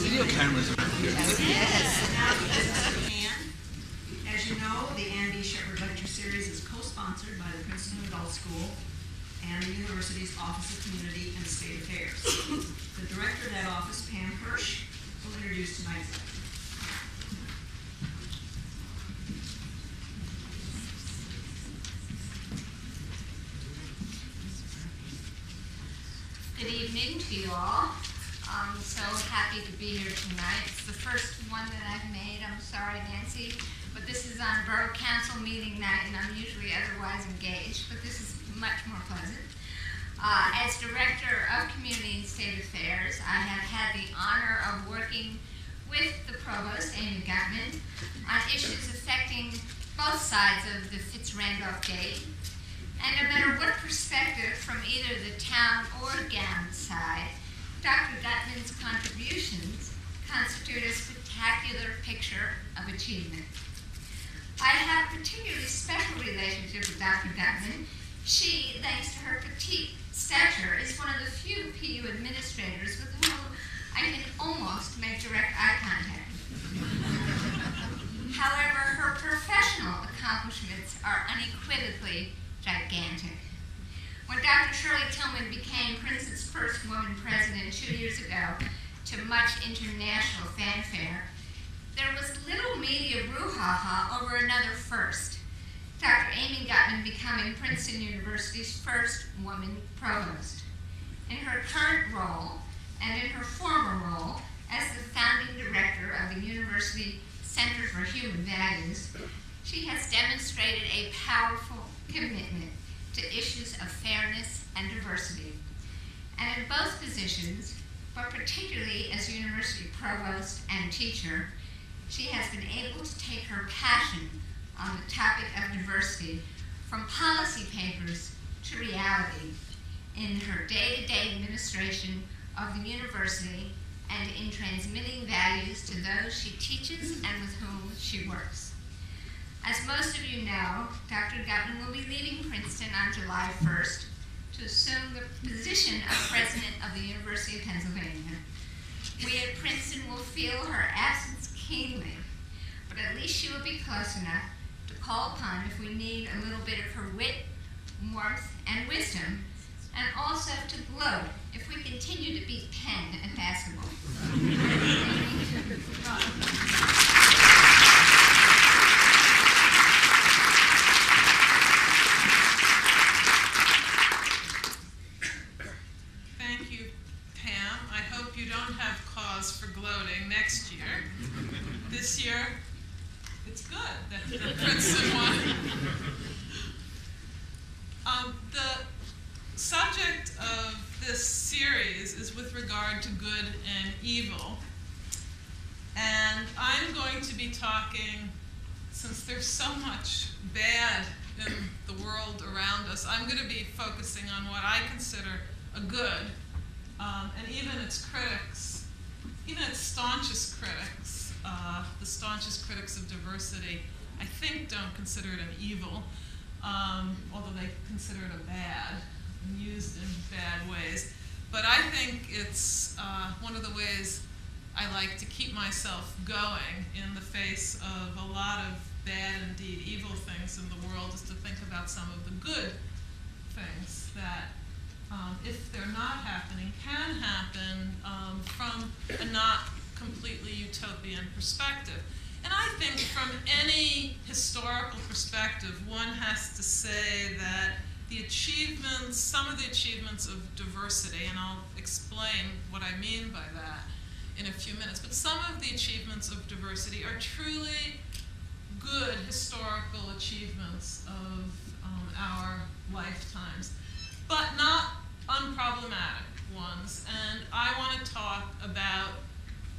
Video cameras are Yes. As you know, the Ann B. Shepherd Lecture Series is co-sponsored by the Princeton Adult School and the university's Office of Community and State Affairs. The director of that office, Pam Hirsch, will introduce tonight's lecture. Good evening to you all. I'm so happy to be here tonight. It's the first one that I've made. I'm sorry, Nancy, but this is on Borough Council meeting night, and I'm usually otherwise engaged, but this is much more pleasant. As Director of Community and State Affairs, I have had the honor of working with the Provost, Amy Gutmann, on issues affecting both sides of the Fitz-Randolph Gate. And no matter what perspective from either the town or gown side, Dr. Gutmann's contributions constitute a spectacular picture of achievement. I have a particularly special relationship with Dr. Gutmann. She, thanks to her petite stature, is one of the few PU administrators with whom I can almost make direct eye contact. However, her professional accomplishments are unequivocally gigantic. When Dr. Shirley Tillman became Princeton's first woman president 2 years ago, to much international fanfare, there was little media brouhaha over another first, Dr. Amy Gutmann becoming Princeton University's first woman provost. In her current role, and in her former role as the founding director of the University Center for Human Values, she has demonstrated a powerful commitment to issues of fairness and diversity. And in both positions, but particularly as university provost and teacher, she has been able to take her passion on the topic of diversity from policy papers to reality in her day-to-day administration of the university and in transmitting values to those she teaches and with whom she works. As most of you know, Dr. Gutmann will be leaving Princeton on July 1st to assume the position of president of the University of Pennsylvania. We at Princeton will feel her absence keenly, but at least she will be close enough to call upon if we need a little bit of her wit, warmth, and wisdom, and also to gloat if we continue to beat Penn at basketball. Thank you, Pam. I hope you don't have cause for gloating next year. This year, it's good that the Princeton won. The subject of this series is with regard to good and evil. And I'm going to be talking, since there's so much bad in the world around us, I'm going to be focusing on what I consider a good, and even its critics, even its staunchest critics, the staunchest critics of diversity, I think don't consider it an evil, although they consider it a bad, and used in bad ways. But I think it's one of the ways I like to keep myself going in the face of a lot of bad, indeed evil things in the world, is to think about some of the good things that, if they're not happening, can happen from a not completely utopian perspective. And I think from any historical perspective, one has to say that the achievements, some of the achievements of diversity, and I'll explain what I mean by that in a few minutes, but some of the achievements of diversity are truly good historical achievements of our lifetimes, but not unproblematic ones. And I want to talk about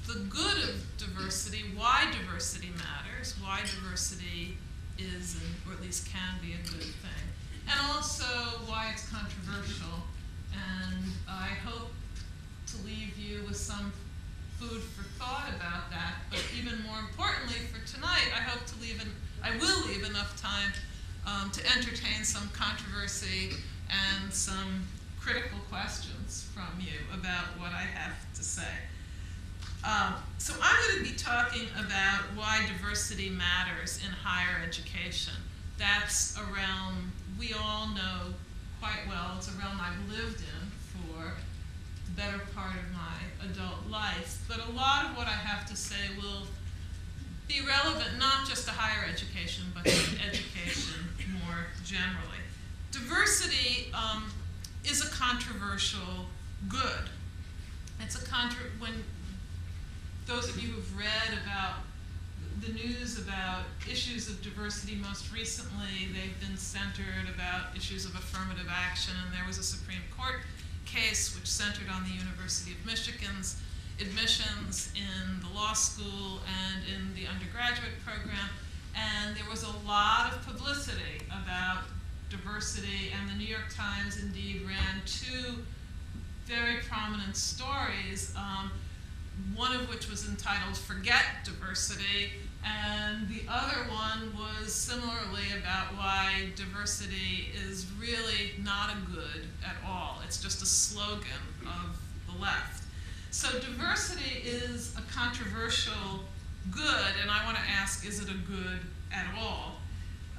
the good of diversity, why diversity matters, why why diversity is, or at least can be, a good thing, and also why it's controversial. And I hope to leave you with some food for thought about that. But even more importantly, for tonight, I will leave enough time to entertain some controversy and some critical questions from you about what I have to say. So I'm going to be talking about why diversity matters in higher education. That's a realm we all know quite well. It's a realm I've lived in for the better part of my adult life. But a lot of what I have to say will be relevant not just to higher education, but to education more generally. Diversity is a controversial good. It's when those of you who've read about the news about issues of diversity most recently, they've been centered about issues of affirmative action, and there was a Supreme Court case which centered on the University of Michigan's admissions in the law school and in the undergraduate program, and there was a lot of publicity about diversity, and the New York Times indeed ran two very prominent stories, one of which was entitled "Forget Diversity," and the other one was similarly about why diversity is really not a good at all. It's just a slogan of the left. So diversity is a controversial good, and I want to ask, is it a good at all?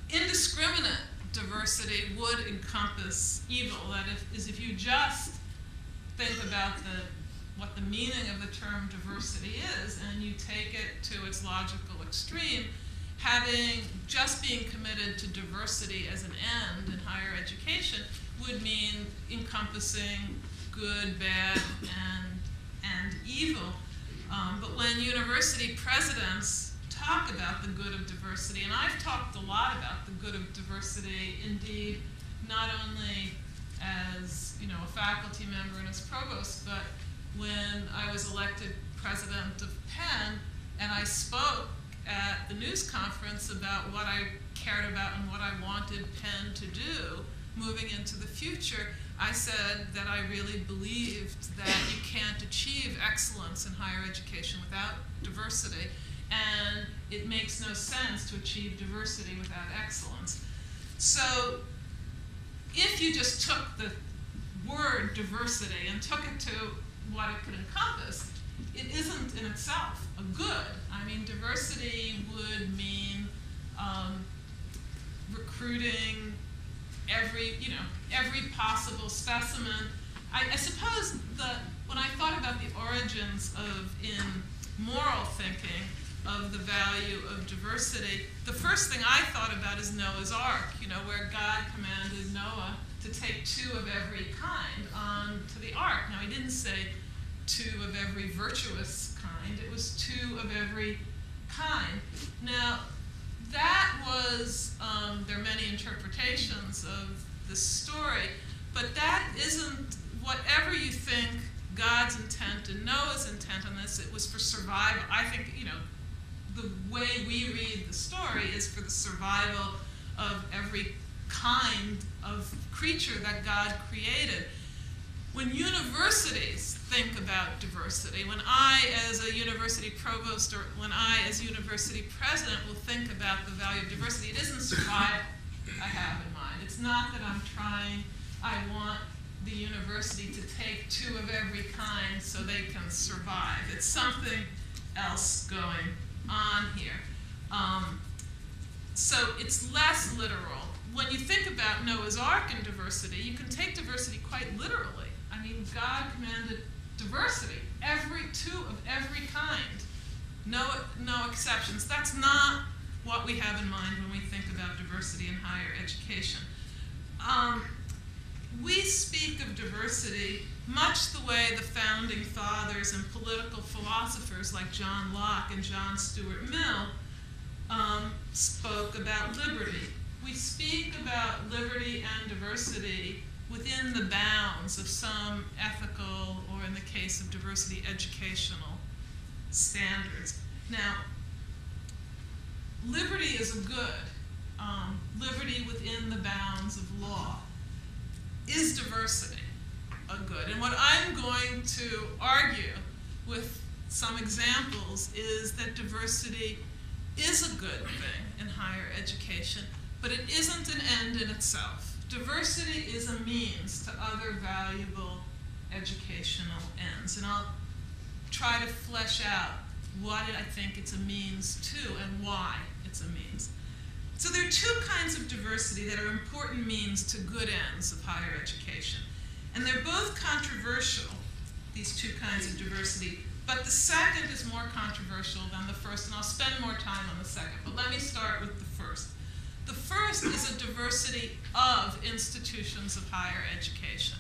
Indiscriminate diversity would encompass evil. That is, if you just think about what the meaning of the term diversity is, and you take it to its logical extreme, being committed to diversity as an end in higher education would mean encompassing good, bad, and evil. But when university presidents talk about the good of diversity, and I've talked a lot about the good of diversity, indeed, not only as a faculty member and as provost, but when I was elected president of Penn, and I spoke at the news conference about what I cared about and what I wanted Penn to do moving into the future, I said that I really believed that you can't achieve excellence in higher education without diversity, and it makes no sense to achieve diversity without excellence. So if you just took the word diversity and took it to what it could encompass, it isn't in itself a good. I mean, diversity would mean recruiting every possible specimen. I suppose that when I thought about the origins in moral thinking of the value of diversity, the first thing I thought about is Noah's Ark, where God commanded Noah to take two of every kind onto the ark. Now, he didn't say two of every virtuous kind, it was two of every kind. Now, that was, there are many interpretations of this story, but that isn't, whatever you think God's intent and Noah's intent on this, it was for survival. I think, the way we read the story is for the survival of every kind of creature that God created. When universities think about diversity, when I as a university provost or when I as university president will think about the value of diversity, it isn't survival I have in mind. It's not that I want the university to take two of every kind so they can survive. It's something else going on here. So it's less literal. When you think about Noah's Ark and diversity, you can take diversity quite literally. I mean, God commanded diversity, two of every kind, no exceptions. That's not what we have in mind when we think about diversity in higher education. We speak of diversity much the way the founding fathers and political philosophers like John Locke and John Stuart Mill spoke about liberty. We speak about liberty and diversity within the bounds of some ethical, or in the case of diversity, educational standards. Now, liberty is a good. Liberty within the bounds of law. Is diversity a good? And what I'm going to argue with some examples is that diversity is a good thing in higher education, but it isn't an end in itself. Diversity is a means to other valuable educational ends, and I'll try to flesh out what I think it's a means to and why it's a means. So there are two kinds of diversity that are important means to good ends of higher education. And they're both controversial, these two kinds of diversity, but the second is more controversial than the first, and I'll spend more time on the second. But let me start with the first. The first is a diversity of institutions of higher education.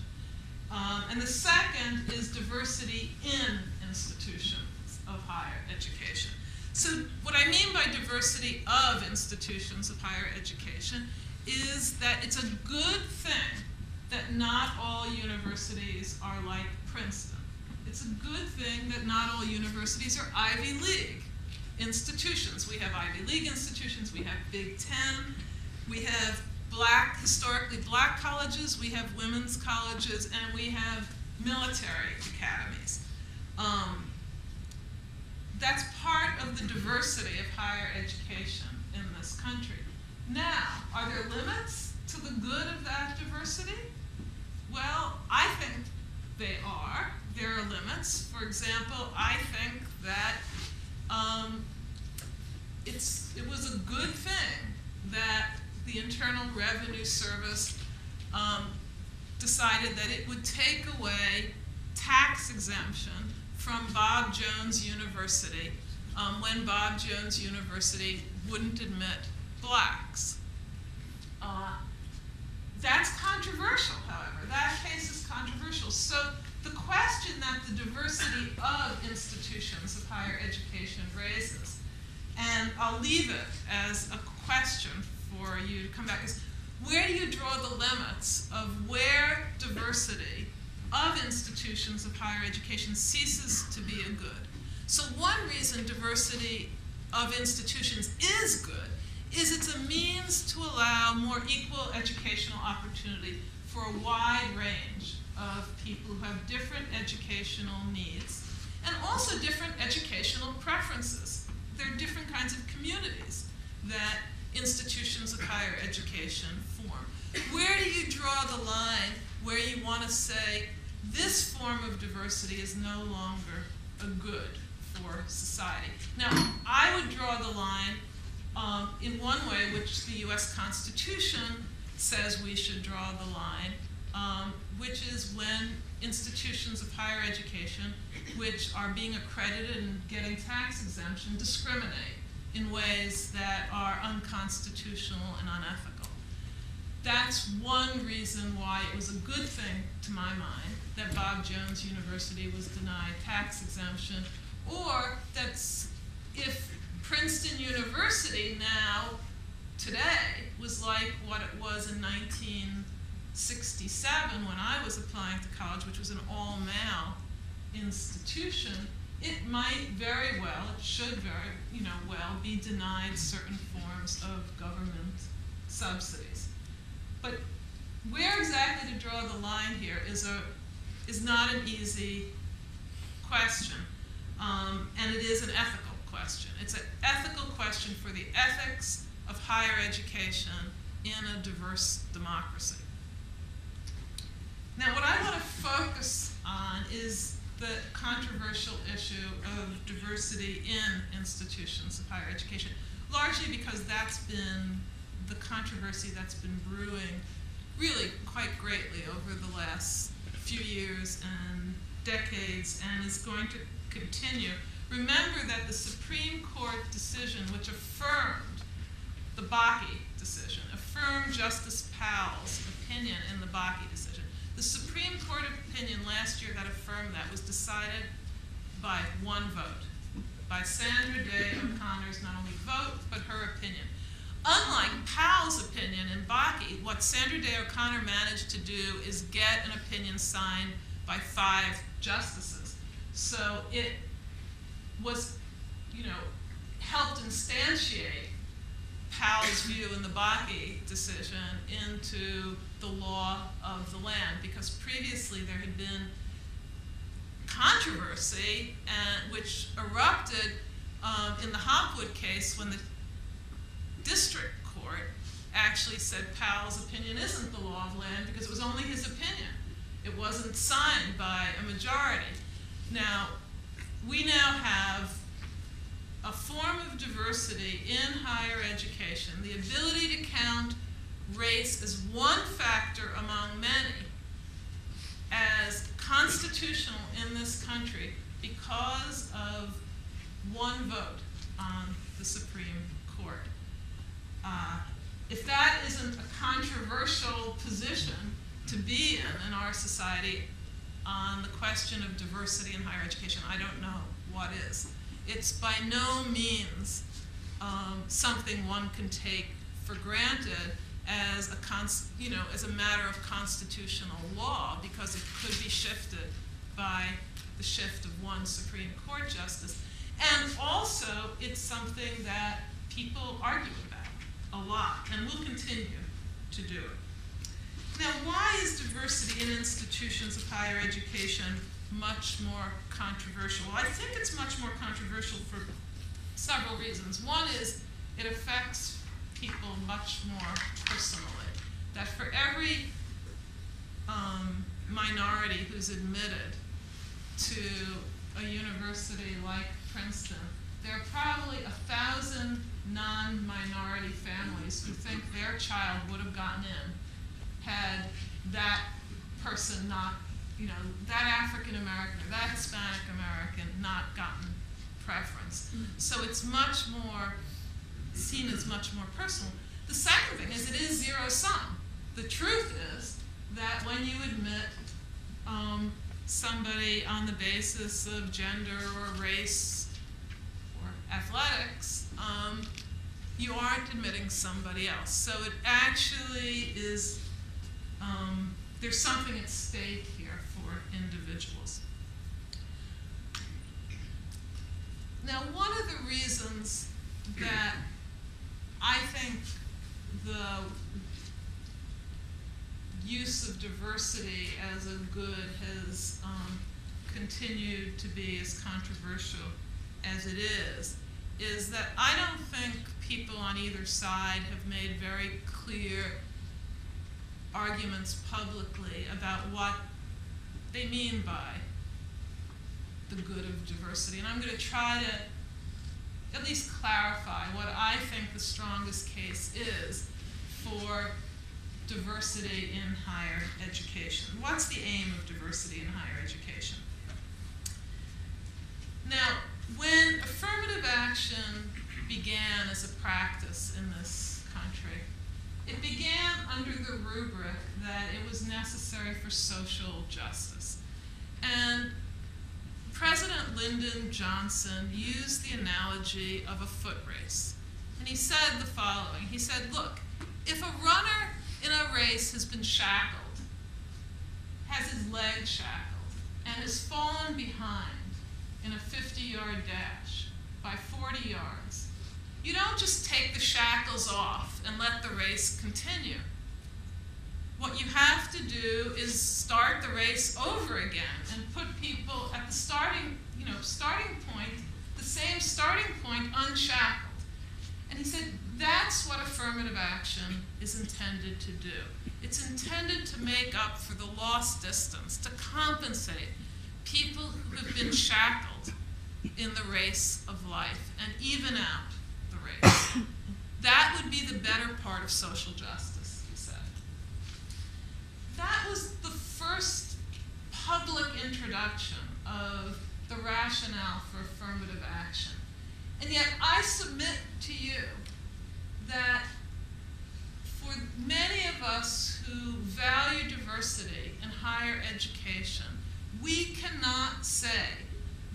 And the second is diversity in institutions of higher education. So what I mean by diversity of institutions of higher education is that it's a good thing that not all universities are like Princeton. It's a good thing that not all universities are Ivy League institutions. We have Ivy League institutions, we have Big Ten, we have historically black colleges, we have women's colleges, and we have military academies. That's part of the diversity of higher education in this country. Now, are there limits to the good of that diversity? Well, I think they are. There are limits. For example, I think that it was a good thing that the Internal Revenue Service decided that it would take away tax exemption from Bob Jones University when Bob Jones University wouldn't admit blacks. That's controversial, however. That case is controversial. So the question that the diversity of institutions of higher education raises, and I'll leave it as a question for you to come back, is where do you draw the limits of where diversity of institutions of higher education ceases to be a good? So one reason diversity of institutions is good is it's a means to allow more equal educational opportunity for a wide range of people who have different educational needs and also different educational preferences. There are different kinds of communities that institutions of higher education form. Where do you draw the line where you want to say this form of diversity is no longer a good for society? Now, I would draw the line in one way, which the US Constitution says we should draw the line, which is when institutions of higher education, which are being accredited and getting tax exemption, discriminate in ways that are unconstitutional and unethical. That's one reason why it was a good thing, to my mind, that Bob Jones University was denied tax exemption, or that's if Princeton University now, today, was like what it was in 1967 when I was applying to college, which was an all-male institution, it might very well, it should very well be denied certain forms of government subsidies. But where exactly to draw the line here is not an easy question, and it is an ethical question. It's an ethical question for the ethics of higher education in a diverse democracy. Now, what I want to focus on is the controversial issue of diversity in institutions of higher education, largely because that's been the controversy that's been brewing really quite greatly over the last few years and decades, and is going to continue. Remember that the Supreme Court decision, which affirmed the Bakke decision, affirmed Justice Powell's opinion in the Bakke decision. The Supreme Court opinion last year that affirmed that was decided by one vote, by Sandra Day O'Connor's not only vote, but her opinion. Unlike Powell's opinion in Bakke, what Sandra Day O'Connor managed to do is get an opinion signed by 5 justices. So it was, helped instantiate Court's view in the Bakke decision into the law of the land, because previously there had been controversy which erupted in the Hopwood case when the district court actually said Powell's opinion isn't the law of land because it was only his opinion. It wasn't signed by a majority. Now, we now have a form of diversity in higher education, the ability to count race as one factor among many, as constitutional in this country because of one vote on the Supreme Court. If that isn't a controversial position to be in our society on the question of diversity in higher education, I don't know what is. It's by no means something one can take for granted as a matter of constitutional law, because it could be shifted by the shift of one Supreme Court justice. And also, it's something that people argue about a lot, and will continue to do it. Now, why is diversity in institutions of higher education much more controversial? Well, I think it's much more controversial for several reasons. One is it affects people much more personally. That for every minority who's admitted to a university like Princeton, there are probably 1,000 non-minority families who think their child would have gotten in had that person not, that African American or that Hispanic American not gotten preference. So it's much more seen as much more personal. The second thing is it is zero-sum. The truth is that when you admit somebody on the basis of gender or race or athletics, you aren't admitting somebody else. So it actually is, there's something at stake here for individuals. Now, one of the reasons that I think the use of diversity as a good has continued to be as controversial as it is that I don't think people on either side have made very clear arguments publicly about what they mean by the good of diversity. And I'm going to try to at least clarify what I think the strongest case is for diversity in higher education. What's the aim of diversity in higher education? Now, when affirmative action began as a practice in this country, it began under the rubric that it was necessary for social justice. And President Lyndon Johnson used the analogy of a foot race. And he said the following. He said, look, if a runner in a race has been shackled, has his legs shackled, and has fallen behind in a 50-yard dash by 40 yards, you don't just take the shackles off and let the race continue. What you have to do is start the race over again and put people at the starting point, the same starting point, unshackled. And he said that's what affirmative action is intended to do. It's intended to make up for the lost distance, to compensate people who have been shackled in the race of life and even out the race. That would be the better part of social justice, he said. That was the first public introduction of the rationale for affirmative action. And yet I submit to you that for many of us who value diversity in higher education, we cannot say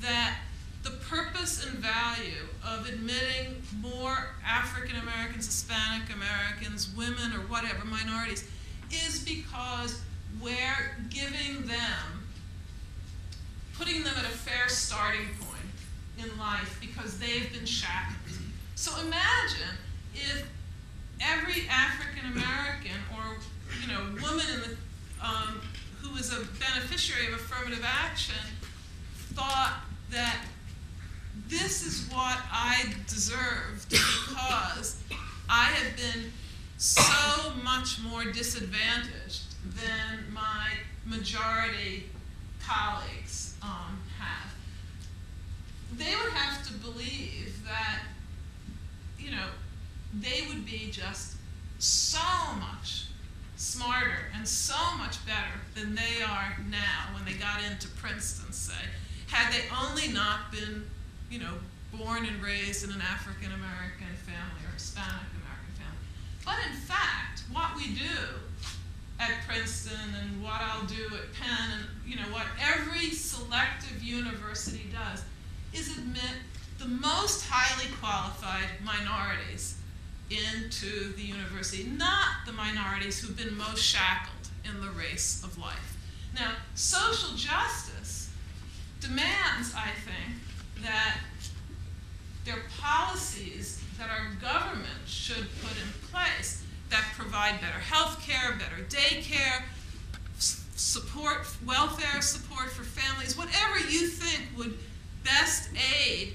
that the purpose and value of admitting more African Americans, Hispanic Americans, women, or whatever, minorities, is because we're giving them, putting them at a fair starting point in life because they've been shackled. So imagine if every African American or woman in the, who was a beneficiary of affirmative action thought that this is what I deserved because I have been so much more disadvantaged than my majority colleagues have. They would have to believe that, they would be just so much smarter and so much better than they are now when they got into Princeton, say, had they only not been, born and raised in an African American family or Hispanic American family. But in fact, what we do at Princeton and what I'll do at Penn and what every selective university does is admit the most highly qualified minorities into the university, not the minorities who've been most shackled in the race of life. Now, social justice demands, I think, that there are policies that our government should put in place that provide better health care, better daycare, support, welfare support for families, whatever you think would best aid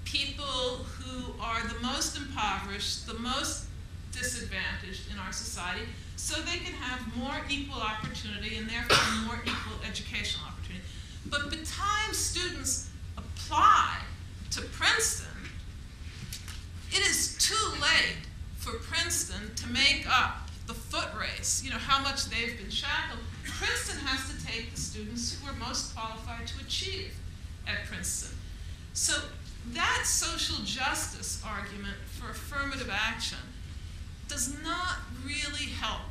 people who are the most impoverished, the most disadvantaged in our society, so they can have more equal opportunity and therefore more equal educational opportunity. But by the time students apply to Princeton, it is too late for Princeton to make up the foot race, how much they've been shackled. Princeton has to take the students who are most qualified to achieve at Princeton. So that social justice argument for affirmative action does not really help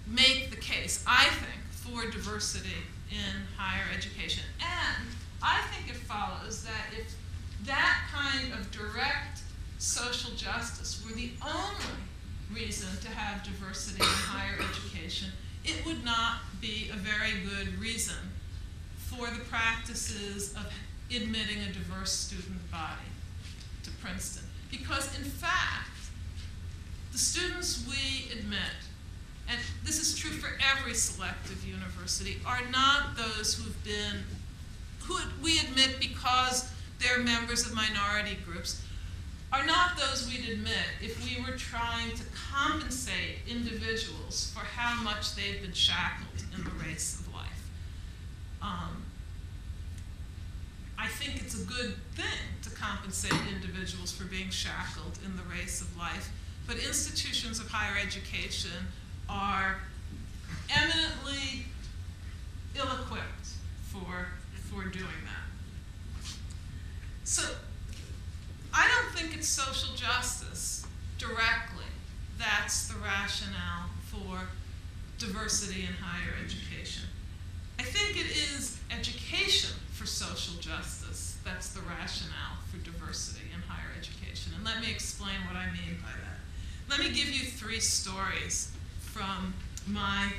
make the case, I think, for diversity in higher education. And I think it follows that if that kind of direct social justice were the only reason to have diversity in higher education, it would not be a very good reason for the practices of admitting a diverse student body to Princeton. Because in fact, the students we admit, and this is true for every selective university, are not those who we admit because they're members of minority groups, are not those we'd admit if we were trying to compensate individuals for how much they've been shackled in the race of life. I think it's a good thing to compensate individuals for being shackled in the race of life, but institutions of higher education are eminently ill-equipped for doing that. So I don't think it's social justice directly that's the rationale for diversity in higher education. I think it is education for social justice that's the rationale for diversity in higher education. And let me explain what I mean by that. Let me give you 3 stories from my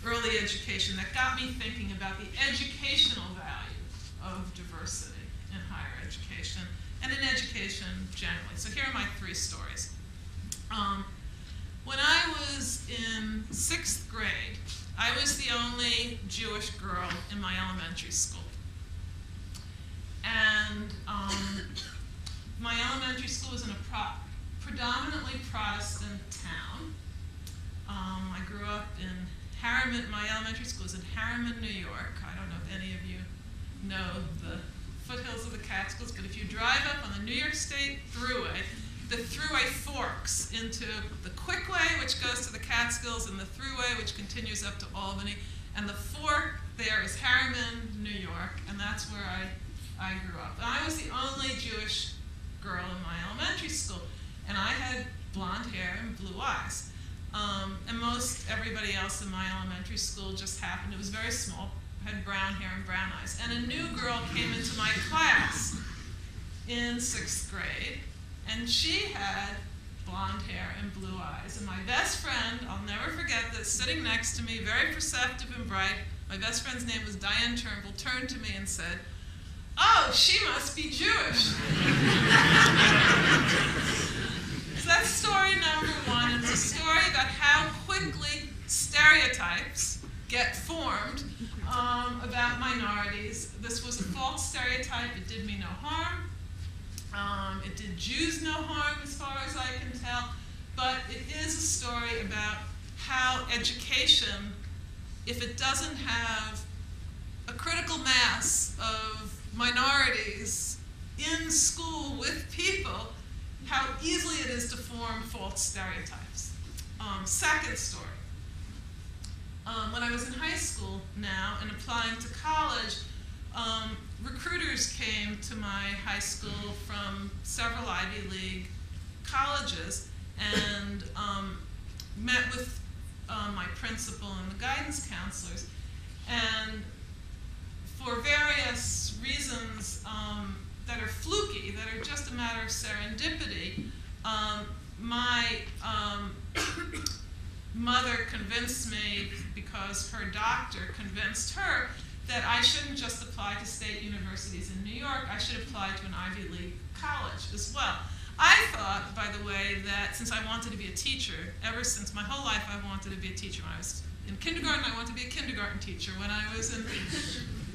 early education that got me thinking about the educational value of diversity in higher education and in education generally. So here are my 3 stories. When I was in 6th grade, I was the only Jewish girl in my elementary school. And my elementary school was in a predominantly Protestant town. I grew up in Harriman. My elementary school was in Harriman, New York. I don't know if any of you know the foothills of the Catskills, but if you drive up on the New York State Thruway, the Thruway forks into the Quickway, which goes to the Catskills, and the Thruway, which continues up to Albany. And the fork there is Harriman, New York, and that's where I grew up. And I was the only Jewish girl in my elementary school, and I had blonde hair and blue eyes. And most everybody else in my elementary school just happened, it was very small, had brown hair and brown eyes. And a new girl came into my class in 6th grade, and she had blonde hair and blue eyes. And my best friend, I'll never forget this, sitting next to me, very perceptive and bright, my best friend's name was Diane Turnbull, turned to me and said, "Oh, she must be Jewish." So that's story number 1. stereotypes get formed about minorities. This was a false stereotype. It did me no harm. It did Jews no harm as far as I can tell. But it is a story about how education, if it doesn't have a critical mass of minorities in school with people, how easily it is to form false stereotypes. Second story. When I was in high school now and applying to college, recruiters came to my high school from several Ivy League colleges and met with my principal and the guidance counselors. And for various reasons that are fluky, that are just a matter of serendipity, my mother convinced me, because her doctor convinced her, that I shouldn't just apply to state universities in New York, I should apply to an Ivy League college as well. I thought, by the way, that since I wanted to be a teacher, ever since my whole life I wanted to be a teacher. When I was in kindergarten, I wanted to be a kindergarten teacher. When I was in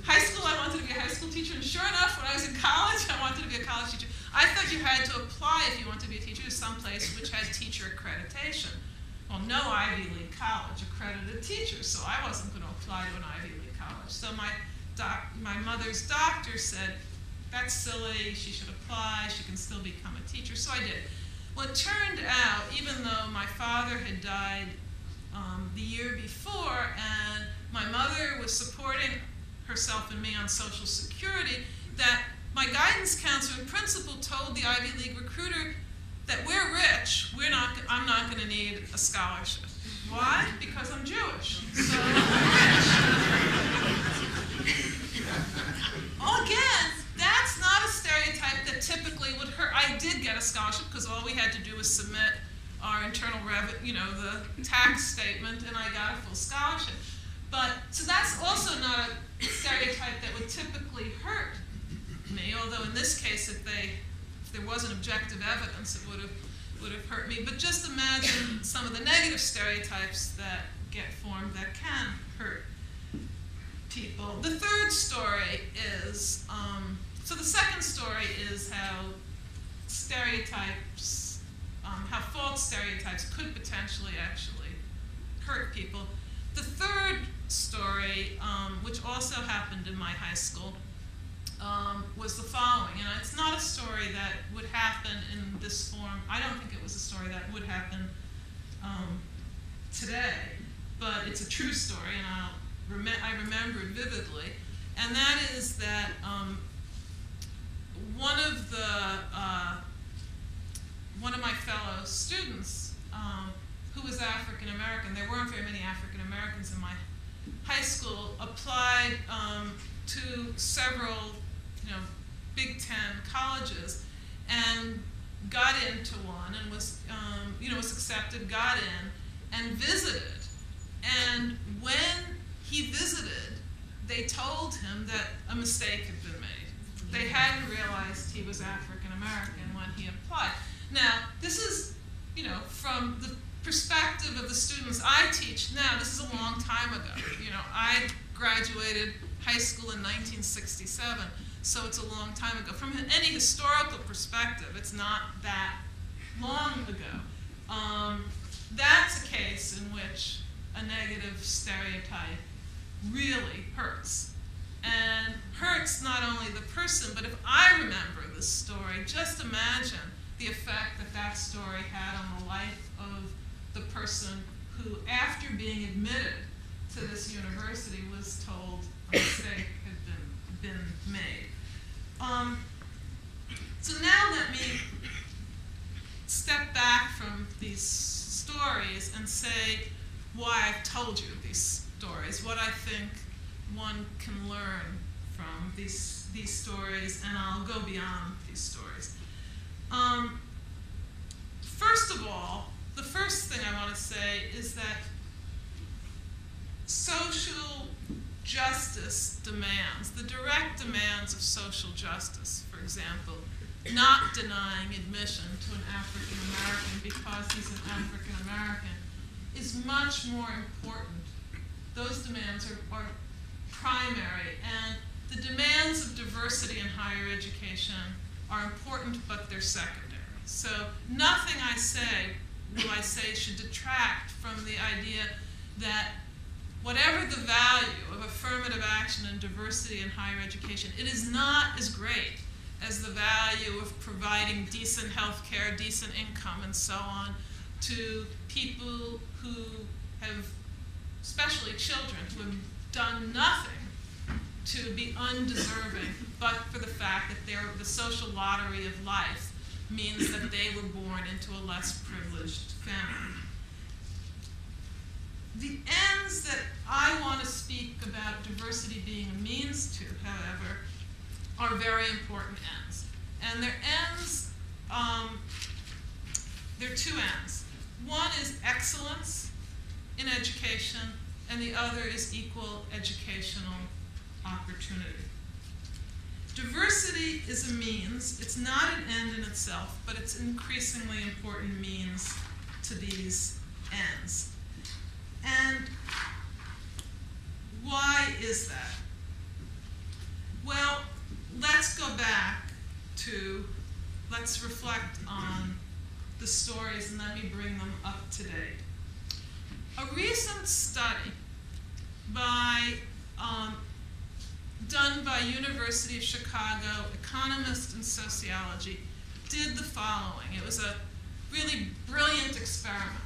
high school, I wanted to be a high school teacher. And sure enough, when I was in college, I wanted to be a college teacher. I thought you had to apply if you wanted to be a teacher to some place which had teacher accreditation. Well, no Ivy League college accredited teachers, so I wasn't going to apply to an Ivy League college. So my mother's doctor said, that's silly, she should apply, she can still become a teacher, so I did. Well, it turned out, even though my father had died the year before, and my mother was supporting herself and me on Social Security, that my guidance counselor and principal told the Ivy League recruiter that we're rich, I'm not going to need a scholarship. Why? Because I'm Jewish. So I'm rich. Again, that's not a stereotype that typically would hurt. I did get a scholarship because all we had to do was submit our internal revenue, the tax statement, and I got a full scholarship. But so that's also not a stereotype that would typically hurt me. Although in this case, if there wasn't objective evidence, it would have hurt me. But just imagine some of the negative stereotypes that get formed that can hurt people. The third story is, so the second story is how stereotypes, how false stereotypes could potentially actually hurt people. The third story, which also happened in my high school, was the following, and it's not a story that would happen in this form. I don't think it was a story that would happen today, but it's a true story, and I remember it vividly. And that is that one of my fellow students, who was African American, there weren't very many African Americans in my high school, applied to several Big Ten colleges and got into one and was accepted, got in, and visited. And when he visited, they told him that a mistake had been made. They hadn't realized he was African American when he applied. Now, this is, from the perspective of the students I teach now, this is a long time ago. I graduated high school in 1967. So it's a long time ago. From any historical perspective, it's not that long ago. That's a case in which a negative stereotype really hurts. And hurts not only the person, but if I remember this story, just imagine the effect that story had on the life of the person who, after being admitted to this university, was told a mistake had been made. So now let me step back from these stories and say why I've told you these stories, what I think one can learn from these stories, and I'll go beyond these stories. First of all, the first thing I want to say is that social justice demands, the direct demands of social justice, for example, not denying admission to an African American because he's an African American, is much more important. Those demands are primary, and the demands of diversity in higher education are important, but they're secondary. So nothing I say should detract from the idea that whatever the value of affirmative action and diversity in higher education, it is not as great as the value of providing decent health care, decent income, and so on to people who have, especially children, who have done nothing to be undeserving, but for the fact that the social lottery of life means that they were born into a less privileged family. The ends that I want to speak about diversity being a means to, however, are very important ends. And they're ends, there are two ends. One is excellence in education, and the other is equal educational opportunity. Diversity is a means. It's not an end in itself, but it's an increasingly important means to these ends. And why is that? Well, let's go back to, let's reflect on the stories and let me bring them up to date. A recent study done by University of Chicago economists and sociology did the following. It was a really brilliant experiment.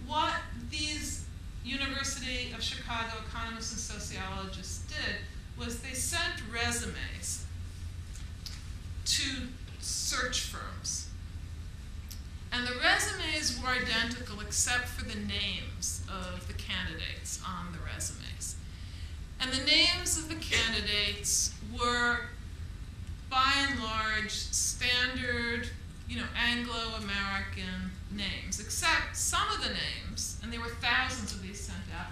What these University of Chicago economists and sociologists did was they sent resumes to search firms. And the resumes were identical except for the names of the candidates on the resumes. And the names of the candidates were, by and large, standard, Anglo-American names, except some of the names, and there were thousands of these sent out,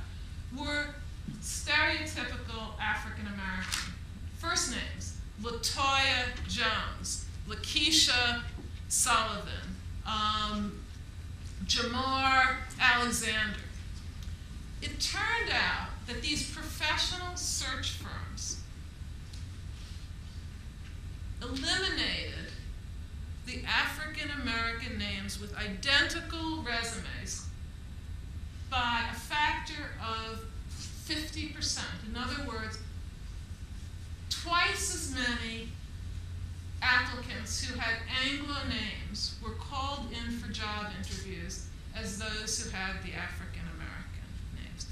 were stereotypical African-American. First names: LaToya Jones, Lakeisha Sullivan, Jamar Alexander. It turned out that these professional search firms eliminated the African-American names with identical resumes by a factor of 50%. In other words, twice as many applicants who had Anglo names were called in for job interviews as those who had the African-American names.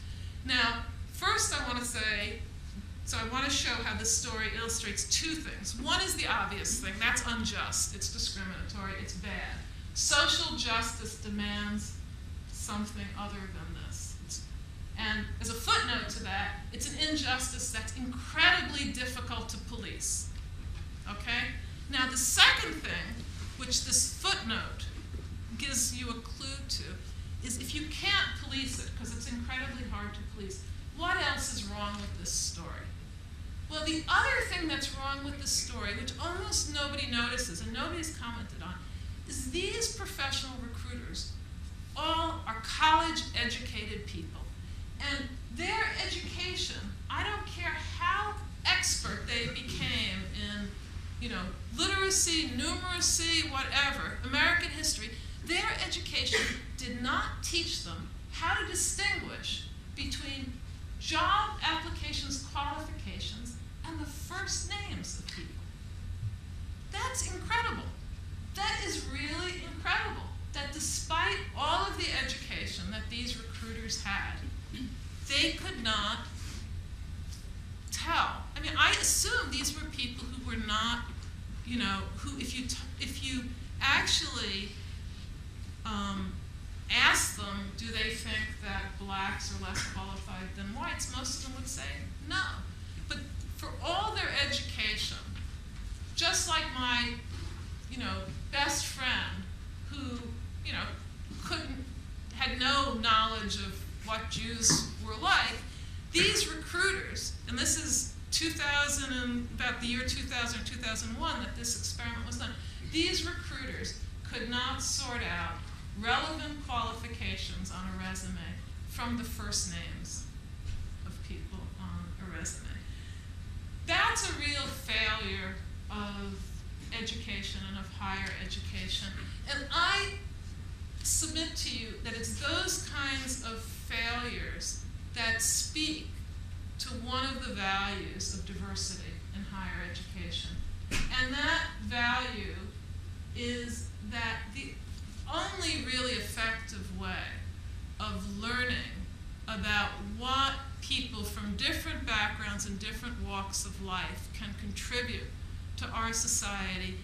Now, first I want to say, I want to show how this story illustrates two things. One is the obvious thing. That's unjust. It's discriminatory. It's bad. Social justice demands something other than this. And as a footnote to that, it's an injustice that's incredibly difficult to police. Okay? Now, the second thing, which this footnote gives you a clue to, is if you can't police it, because it's incredibly hard to police, what else is wrong with this story? Well, the other thing that's wrong with this story, which almost nobody notices and nobody's commented on, is these professional recruiters all are college-educated people. And their education, I don't care how expert they became in, literacy, numeracy, whatever, American history, their education did not teach them how to distinguish between job applications, qualifications, and the first names of people. That's incredible. That is really incredible, that despite all of the education that these recruiters had, they could not tell. I mean, I assume these were people who were not, who if you actually ask them, do they think that blacks are less qualified than whites, most of them would say no. But for all their education, just like my, best friend who, had no knowledge of what Jews were like, these recruiters, and this is about the year 2000 or 2001 that this experiment was done, these recruiters could not sort out relevant qualifications on a resume from the first names of people on a resume. That's a real failure of education and of higher education. And I submit to you that it's those kinds of failures that speak to one of the values of diversity in higher education. And that value is that the only really effective way of learning about what people from different backgrounds and different walks of life can contribute to our society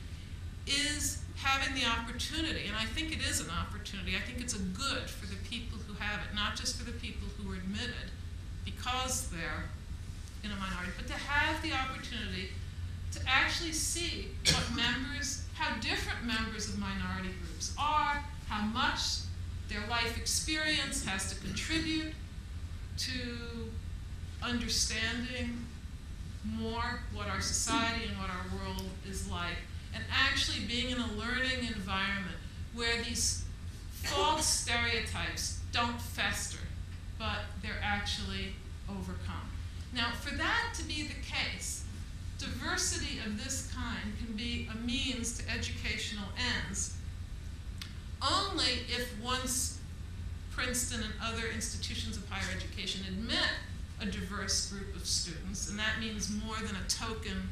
is having the opportunity, and I think it is an opportunity, I think it's a good for the people who have it, not just for the people who are admitted because they're in a minority, but to have the opportunity to actually see what members, how different members of minority groups are, how much their life experience has to contribute to understanding more what our society and what our world is like, and actually being in a learning environment where these false stereotypes don't fester, but they're actually overcome. Now, for that to be the case, diversity of this kind can be a means to educational ends only if once Princeton and other institutions of higher education admit a diverse group of students, and that means more than a token,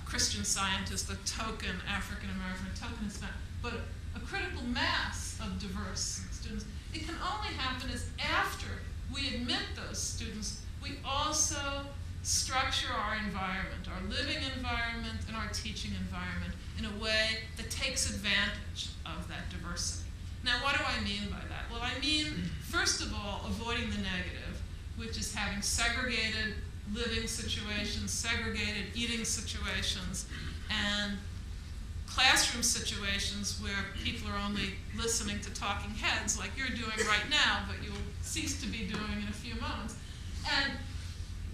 Christian scientist, a token African American, a token Hispanic, but a critical mass of diverse students. It can only happen is after we admit those students, we also structure our environment, our living environment and our teaching environment in a way that takes advantage of that diversity. Now, what do I mean by that? Well, I mean, first of all, avoiding the negative, which is having segregated living situations, segregated eating situations, and classroom situations where people are only listening to talking heads like you're doing right now, but you'll cease to be doing in a few moments. And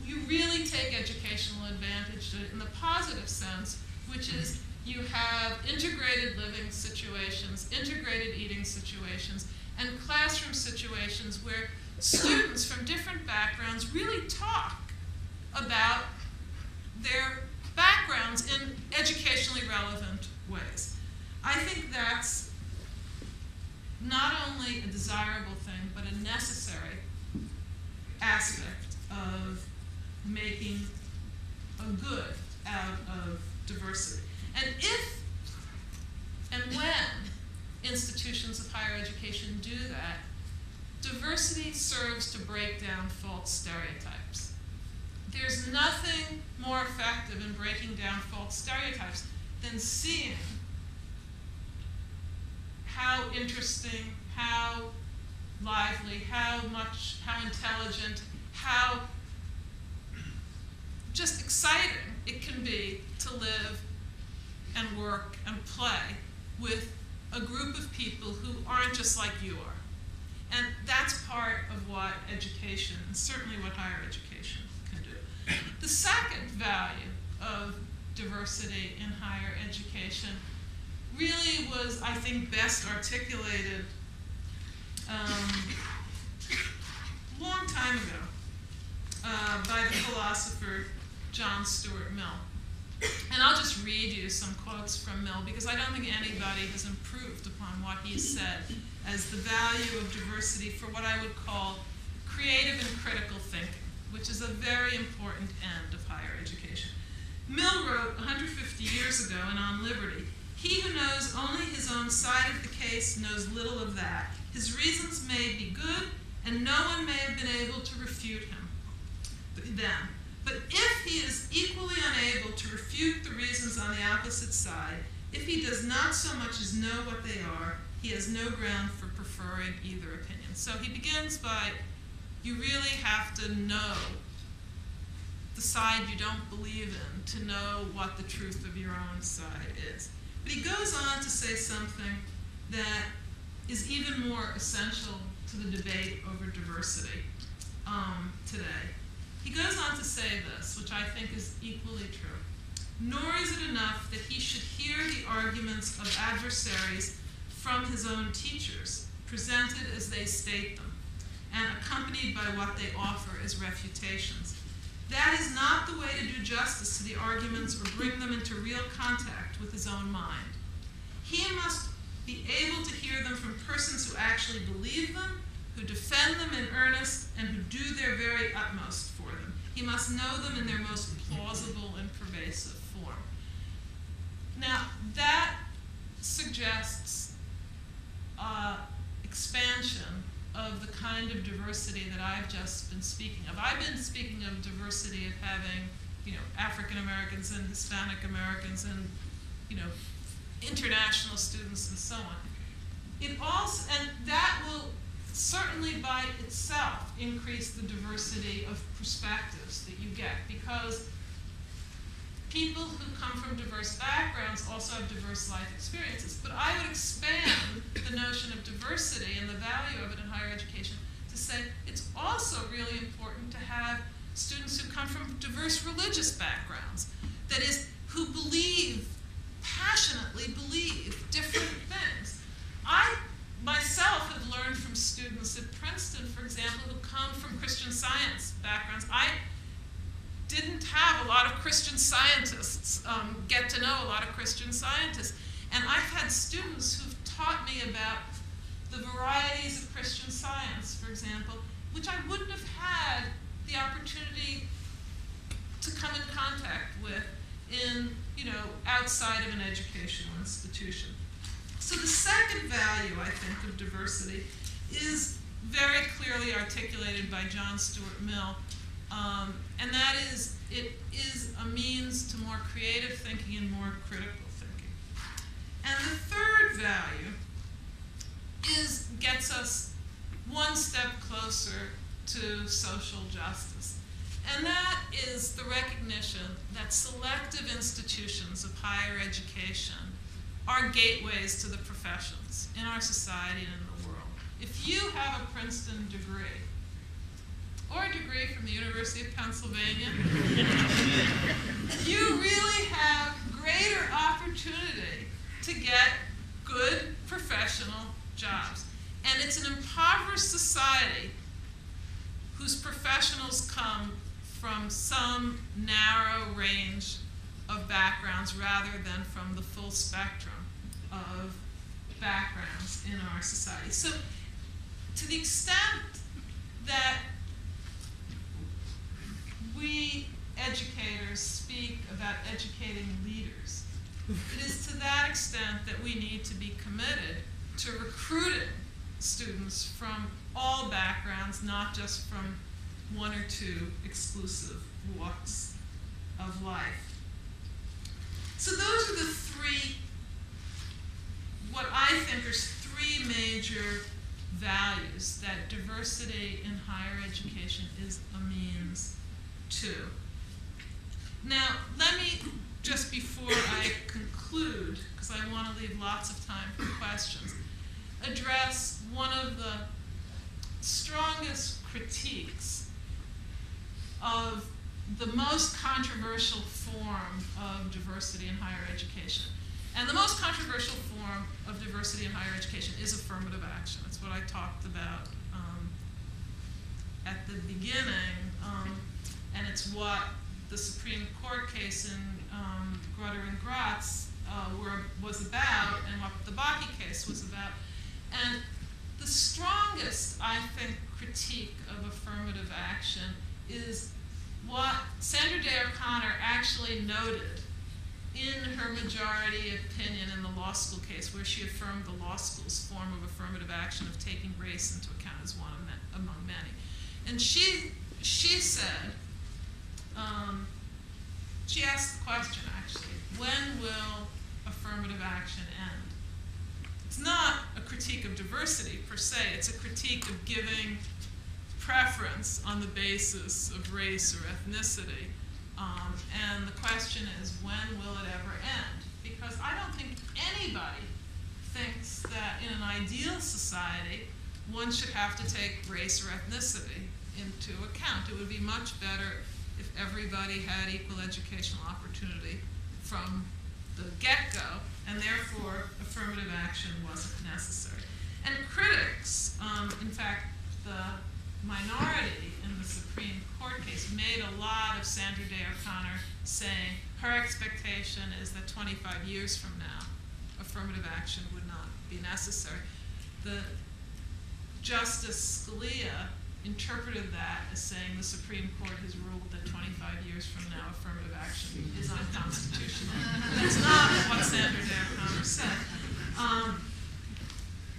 you really take educational advantage to it in the positive sense, which is you have integrated living situations, integrated eating situations, and classroom situations where students from different backgrounds really talk about their backgrounds in educationally relevant ways. I think that's not only a desirable thing, but a necessary aspect of making a good out of diversity. And if and when institutions of higher education do that, diversity serves to break down false stereotypes. There's nothing more effective in breaking down false stereotypes than seeing how interesting, how lively, how intelligent, how just exciting it can be to live and work and play with a group of people who aren't just like you are. And that's part of what education, and certainly what higher education, can do. The second value of diversity in higher education really was, I think, best articulated a long time ago by the philosopher John Stuart Mill. And I'll just read you some quotes from Mill, because I don't think anybody has improved upon what he said as the value of diversity for what I would call creative and critical thinking, which is a very important end of higher education. Mill wrote 150 years ago in On Liberty, "He who knows only his own side of the case knows little of that. His reasons may be good, and no one may have been able to refute them. But if he is equally unable to refute the reasons on the opposite side, if he does not so much as know what they are, he has no ground for preferring either opinion." So he begins by, you really have to know the side you don't believe in to know what the truth of your own side is. But he goes on to say something that is even more essential to the debate over diversity today. He goes on to say this, which I think is equally true. "Nor is it enough that he should hear the arguments of adversaries from his own teachers, presented as they state them, and accompanied by what they offer as refutations. That is not the way to do justice to the arguments or bring them into real contact with his own mind. He must be able to hear them from persons who actually believe them, who defend them in earnest, and who do their very utmost for them. He must know them in their most plausible and pervasive form. Now, that suggests expansion of the kind of diversity that I've just been speaking of. I've been speaking of diversity of having, African Americans and Hispanic Americans and, international students and so on. It also, and that will certainly by itself increase the diversity of perspectives that you get, because people who come from diverse backgrounds also have diverse life experiences. But I would expand the notion of diversity and the value of it in higher education to say it's also really important to have students who come from diverse religious backgrounds. That is, who passionately believe different things. I myself have learned from students at Princeton, for example, who come from Christian Science backgrounds. I didn't have a lot of Christian scientists, get to know a lot of Christian scientists. And I've had students who've taught me about the varieties of Christian Science, for example, which I wouldn't have had the opportunity to come in contact with in, outside of an educational institution. So the second value, I think, of diversity is very clearly articulated by John Stuart Mill, and that is, it is a means to more creative thinking and more critical thinking. And the third value gets us one step closer to social justice. And that is the recognition that selective institutions of higher education are gateways to the professions in our society and in the world. If you have a Princeton degree, or a degree from the University of Pennsylvania, you really have greater opportunity to get good professional jobs. And it's an impoverished society whose professionals come from some narrow range of backgrounds rather than from the full spectrum of backgrounds in our society. So to the extent that we educators speak about educating leaders, it is to that extent that we need to be committed to recruiting students from all backgrounds, not just from one or two exclusive walks of life. So those are the three, what I think are three major values that diversity in higher education is a means to. Now, let me, just before I conclude, because I want to leave lots of time for questions, address one of the strongest critiques of the most controversial form of diversity in higher education. And the most controversial form of diversity in higher education is affirmative action. It's what I talked about at the beginning, and it's what the Supreme Court case in Grutter and Gratz was about, and what the Bakke case was about. And the strongest, I think, critique of affirmative action is what Sandra Day O'Connor actually noted in her majority opinion in the law school case, where she affirmed the law school's form of affirmative action of taking race into account as one among many. And she said, she asked the question actually, when will affirmative action end? It's not a critique of diversity per se, it's a critique of giving preference on the basis of race or ethnicity. And the question is, when will it ever end? Because I don't think anybody thinks that in an ideal society, one should have to take race or ethnicity into account. It would be much better if everybody had equal educational opportunity from the get-go, and therefore affirmative action wasn't necessary. And critics, in fact, the minority in the Supreme Court case made a lot of Sandra Day O'Connor saying her expectation is that 25 years from now, affirmative action would not be necessary. The Justice Scalia interpreted that as saying the Supreme Court has ruled that 25 years from now affirmative action is unconstitutional. That's not what Sandra Day O'Connor said.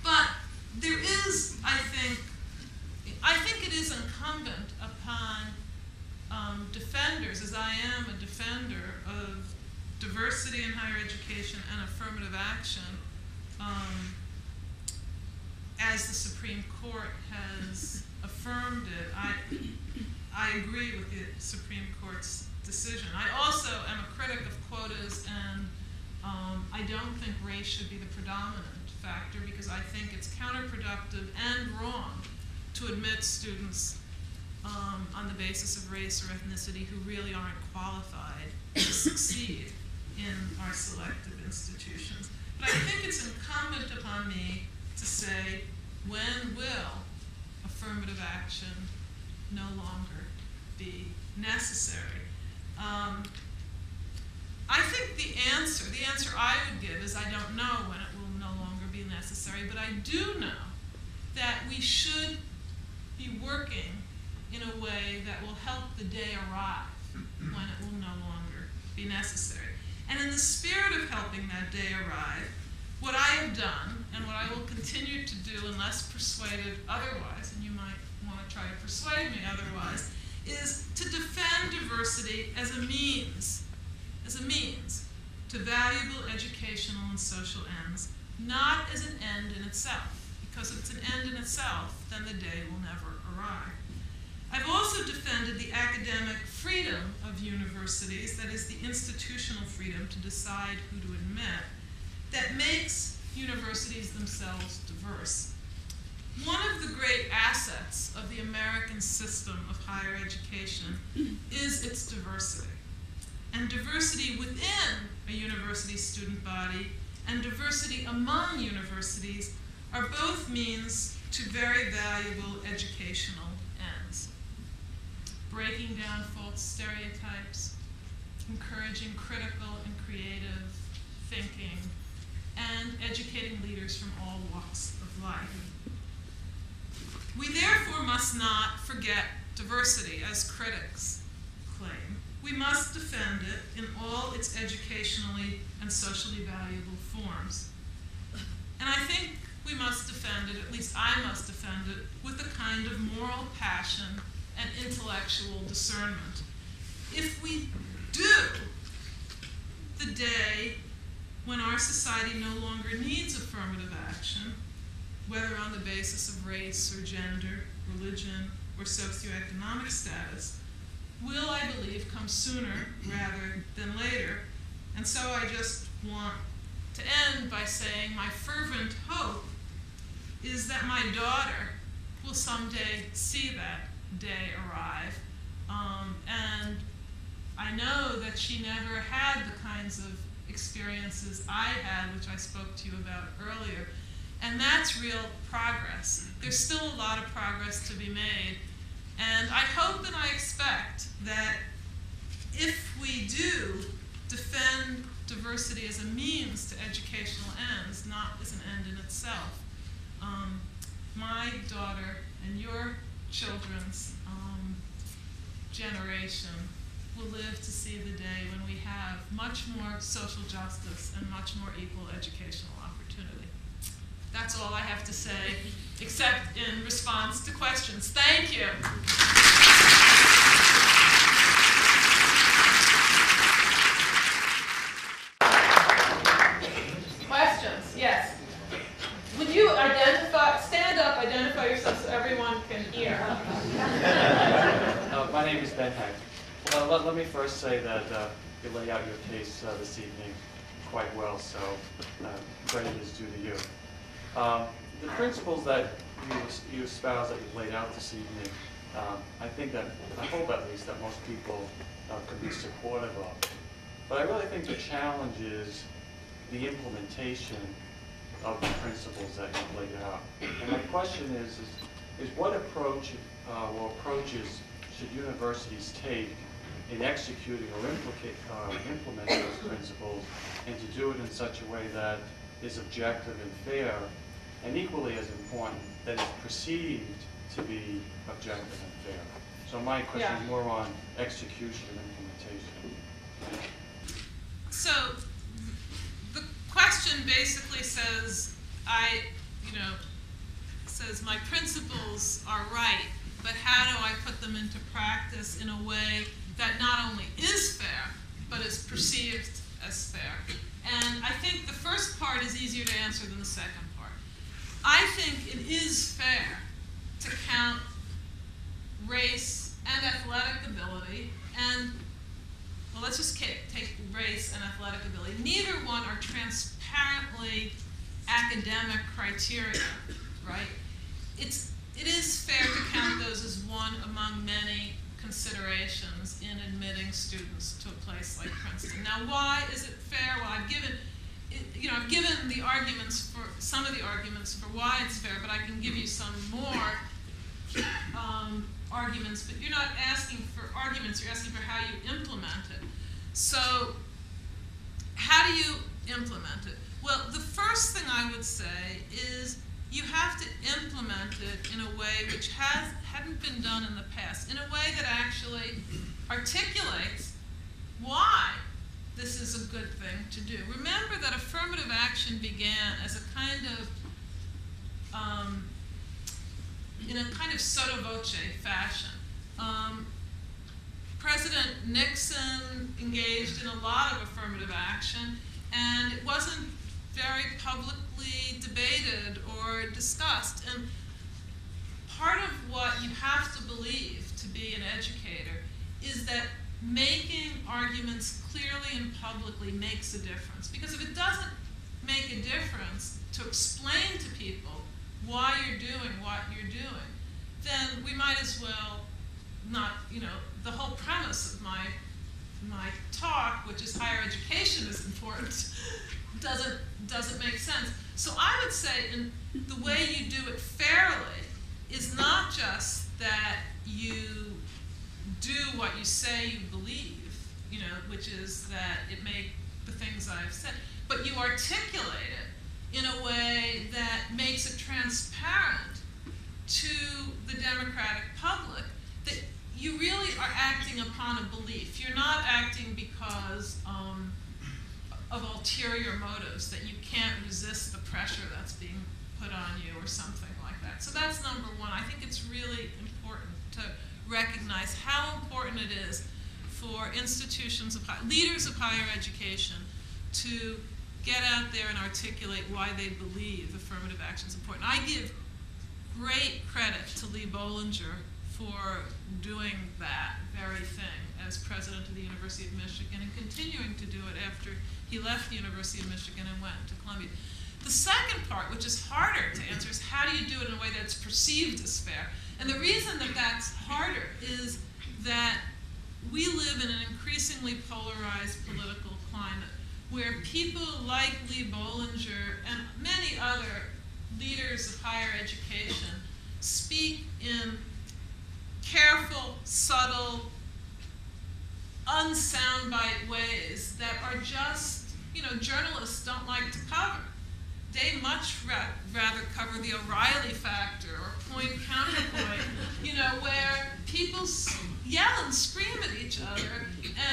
But there is, I think it is incumbent upon defenders, as I am a defender of diversity in higher education and affirmative action, as the Supreme Court has affirmed it. I agree with the Supreme Court's decision. I also am a critic of quotas, and I don't think race should be the predominant factor, because I think it's counterproductive and wrong to admit students on the basis of race or ethnicity who really aren't qualified to succeed in our selective institutions. But I think it's incumbent upon me to say, when will affirmative action no longer be necessary? I think the answer I would give is I don't know when it will no longer be necessary, but I do know that we should be working in a way that will help the day arrive when it will no longer be necessary. And in the spirit of helping that day arrive, what I have done, and what I will continue to do unless persuaded otherwise, and you might want to try to persuade me otherwise, is to defend diversity as a means to valuable educational and social ends, not as an end in itself. Because if it's an end in itself, then the day will never arrive. I've also defended the academic freedom of universities, that is the institutional freedom to decide who to admit, that makes universities themselves diverse. One of the great assets of the American system of higher education is its diversity. And diversity within a university student body and diversity among universities are both means to very valuable educational ends. Breaking down false stereotypes, encouraging critical and creative thinking, and educating leaders from all walks of life. We therefore must not forget diversity, as critics claim. We must defend it in all its educationally and socially valuable forms. And I think we must defend it, at least I must defend it, with a kind of moral passion and intellectual discernment. If we do, the day when our society no longer needs affirmative action, whether on the basis of race or gender, religion, or socioeconomic status, will, I believe, come sooner rather than later. And so I just want to end by saying my fervent hope is that my daughter will someday see that day arrive. And I know that she never had the kinds of experiences I had, which I spoke to you about earlier. And that's real progress. There's still a lot of progress to be made. And I hope and I expect that if we do defend diversity as a means to educational ends, not as an end in itself, my daughter and your children's generation will live to see the day when we have much more social justice and much more equal educational opportunity. That's all I have to say, except in response to questions. Thank you. Questions? Yes. Would you stand up, identify yourself so everyone can hear. My name is Ben Heck. Let me first say that you lay out your case this evening quite well, so credit is due to you. The principles that you espouse, that you laid out this evening, I hope at least that most people could be supportive of. But I really think the challenge is the implementation of the principles that you laid out. And my question is what approach or approaches should universities take in executing or implementing those principles, and to do it in such a way that is objective and fair, and equally as important, that is perceived to be objective and fair? So my question is more on execution and implementation. So the question basically says, says my principles are right, but how do I put them into practice in a way that not only is fair, but is perceived as fair? And I think the first part is easier to answer than the second part. I think it is fair to count race and athletic ability, and, well, let's just take race and athletic ability. Neither one are transparently academic criteria, right? It is fair to count those as one among many considerations in admitting students to a place like Princeton. Now, why is it fair? Well, I've given the arguments for some of the arguments for why it's fair, but I can give you some more arguments. But you're not asking for arguments; you're asking for how you implement it. So, how do you implement it? Well, the first thing I would say is you have to implement it in a way which hadn't been done in the past, in a way that actually articulates why this is a good thing to do. Remember that affirmative action began as a kind of, in a kind of sotto voce fashion. President Nixon engaged in a lot of affirmative action, and it wasn't very publicly debated or discussed. And part of what you have to believe to be an educator is that making arguments clearly and publicly makes a difference. Because if it doesn't make a difference to explain to people why you're doing what you're doing, then we might as well not, the whole premise of my talk, which is higher education is important, doesn't make sense. So I would say the way you do it fairly is not just that you do what you say you believe, which is that it make the things I've said, but you articulate it in a way that makes it transparent to the democratic public that you really are acting upon a belief. You're not acting because of ulterior motives, that you can't resist the pressure that's being put on you or something like that. So that's number one. I think it's really important to recognize how important it is for institutions leaders of higher education to get out there and articulate why they believe affirmative action is important. I give great credit to Lee Bollinger for doing that very thing as president of the University of Michigan and continuing to do it after he left the University of Michigan and went to Columbia. The second part, which is harder to answer, is how do you do it in a way that's perceived as fair? And the reason that that's harder is that we live in an increasingly polarized political climate where people like Lee Bollinger and many other leaders of higher education speak in careful, subtle, unsoundbite ways that are just, journalists don't like to cover. They much rather cover the O'Reilly factor or point counterpoint, where people yell and scream at each other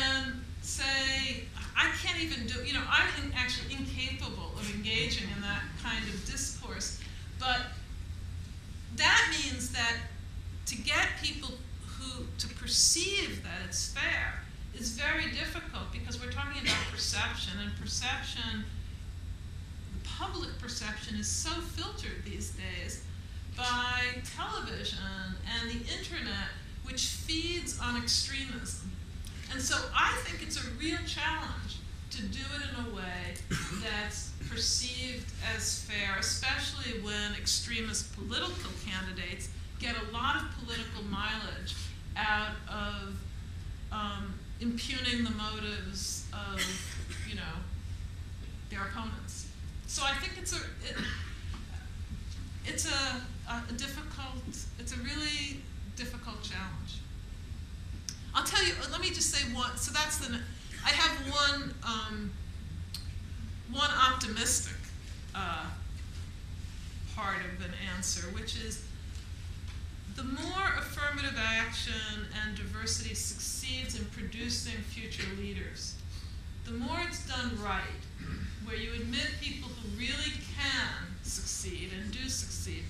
and say, I can't even do, I'm actually incapable of engaging in that kind of discourse. But that means that to get people to perceive that it's fair is very difficult, because we're talking about perception, and perception, the public perception, is so filtered these days by television and the internet, which feeds on extremism. And so I think it's a real challenge to do it in a way that's perceived as fair, especially when extremist political candidates get a lot of political mileage out of impugning the motives of, their opponents. So I think it's a really difficult challenge. I'll tell you, let me just say one, so that's I have one optimistic part of an answer, which is the more affirmative action and diversity succeeds in producing future leaders, the more it's done right, where you admit people who really can succeed and do succeed,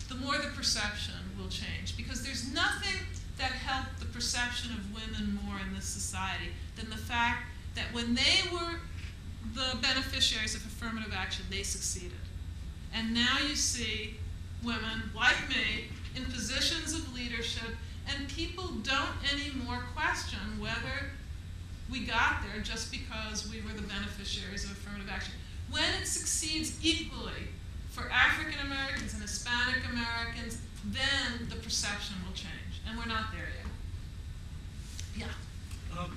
the more the perception will change. Because there's nothing that helped the perception of women more in this society than the fact that when they were the beneficiaries of affirmative action, they succeeded. And now you see women like me in positions of leadership, and people don't anymore question whether we got there just because we were the beneficiaries of affirmative action. When it succeeds equally for African Americans and Hispanic Americans, then the perception will change. And we're not there yet. Yeah.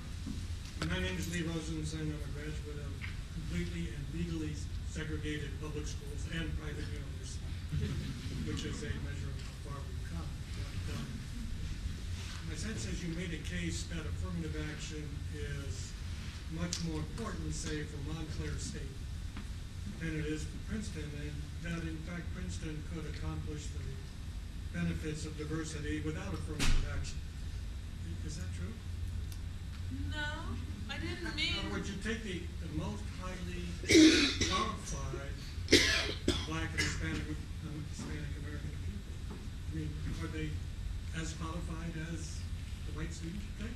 My name is Lee Rosenstein. I'm a graduate of completely and legally segregated public schools and private universities, which is a measure of how far we've come. But, my sense is you made a case that affirmative action is much more important, say, for Montclair State than it is for Princeton, and that, in fact, Princeton could accomplish the benefits of diversity without affirmative action. Is that true? No, I didn't mean... In other words, you take the most highly qualified Black and Hispanic American people. I mean, are they as qualified as the white students, you think?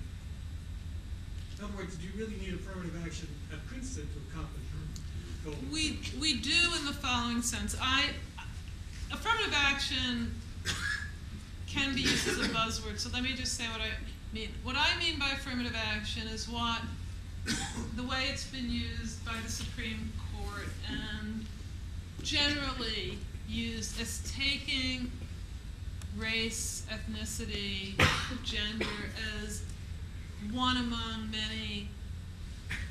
In other words, do you really need affirmative action at Princeton to accomplish your goal? We do in the following sense. Affirmative action can be used as a buzzword, so let me just say what I mean. What I mean by affirmative action is the way it's been used by the Supreme Court and generally used as taking race, ethnicity, gender as one among many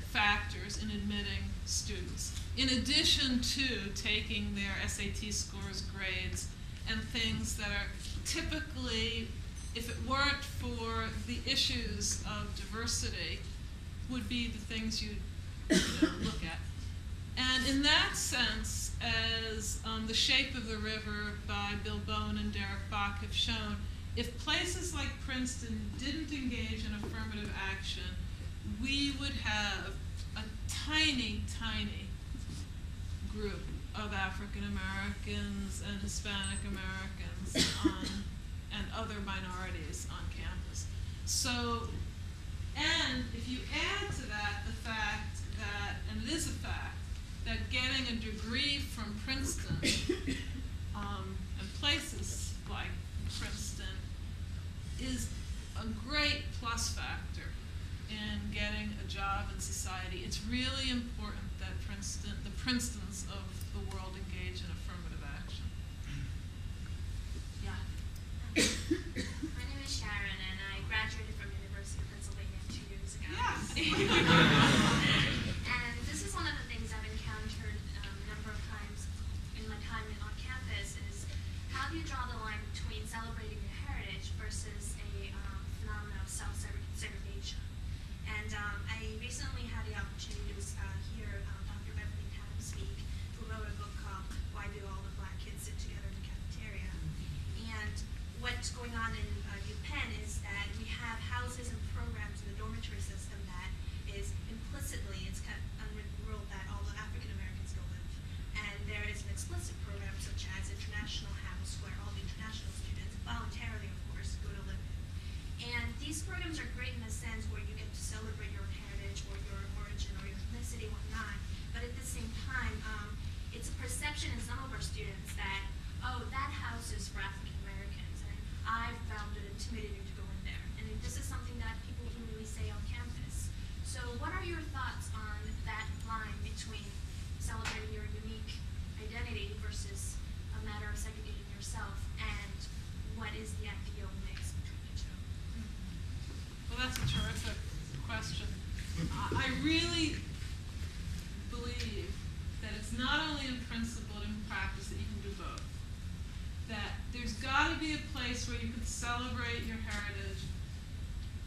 factors in admitting students. In addition to taking their SAT scores, grades, and things that are typically, if it weren't for the issues of diversity, would be the things you'd look at. And in that sense, as The Shape of the River by Bill Bowen and Derek Bach have shown, if places like Princeton didn't engage in affirmative action, we would have a tiny, tiny group of African Americans and Hispanic Americans and other minorities on campus. So, and if you add to that the fact that, and it is a fact, that getting a degree from Princeton and places like Princeton is a great plus factor in getting a job in society. It's really important that the Princetons of the world engage in affirmative action. Yeah. My name is Sharon, and I graduated from University of Pennsylvania 2 years ago. Yes. And this is one of the things I've encountered a number of times in my time on campus is how do you draw the line between celebrating your heritage versus a phenomenon of self-segregation? And I recently had the opportunity to hear Dr. Beverly Tatum speak, who wrote a book called Why Do All the Black Kids Sit Together in the Cafeteria? And what's going on in UPenn is that we have houses and programs in the dormitory system that is implicitly, it's kind of unwritten rule that all the African Americans go live. And there is an explicit program such as International House where all the international students, voluntarily of course, go to live in. And these programs are great in the sense where you get to celebrate your heritage or your origin or your ethnicity, whatnot. But at the same time, it's a perception in some of our students that, oh, that house is for African Americans, and I found it intimidating to go in there. And this is something that people can really say on campus. So what are your thoughts on that line between celebrating your unique identity versus a matter of segregating yourself, and what is the ideal mix between the two? Well, that's a terrific question. I really believe practice that you can do both. That there's got to be a place where you can celebrate your heritage,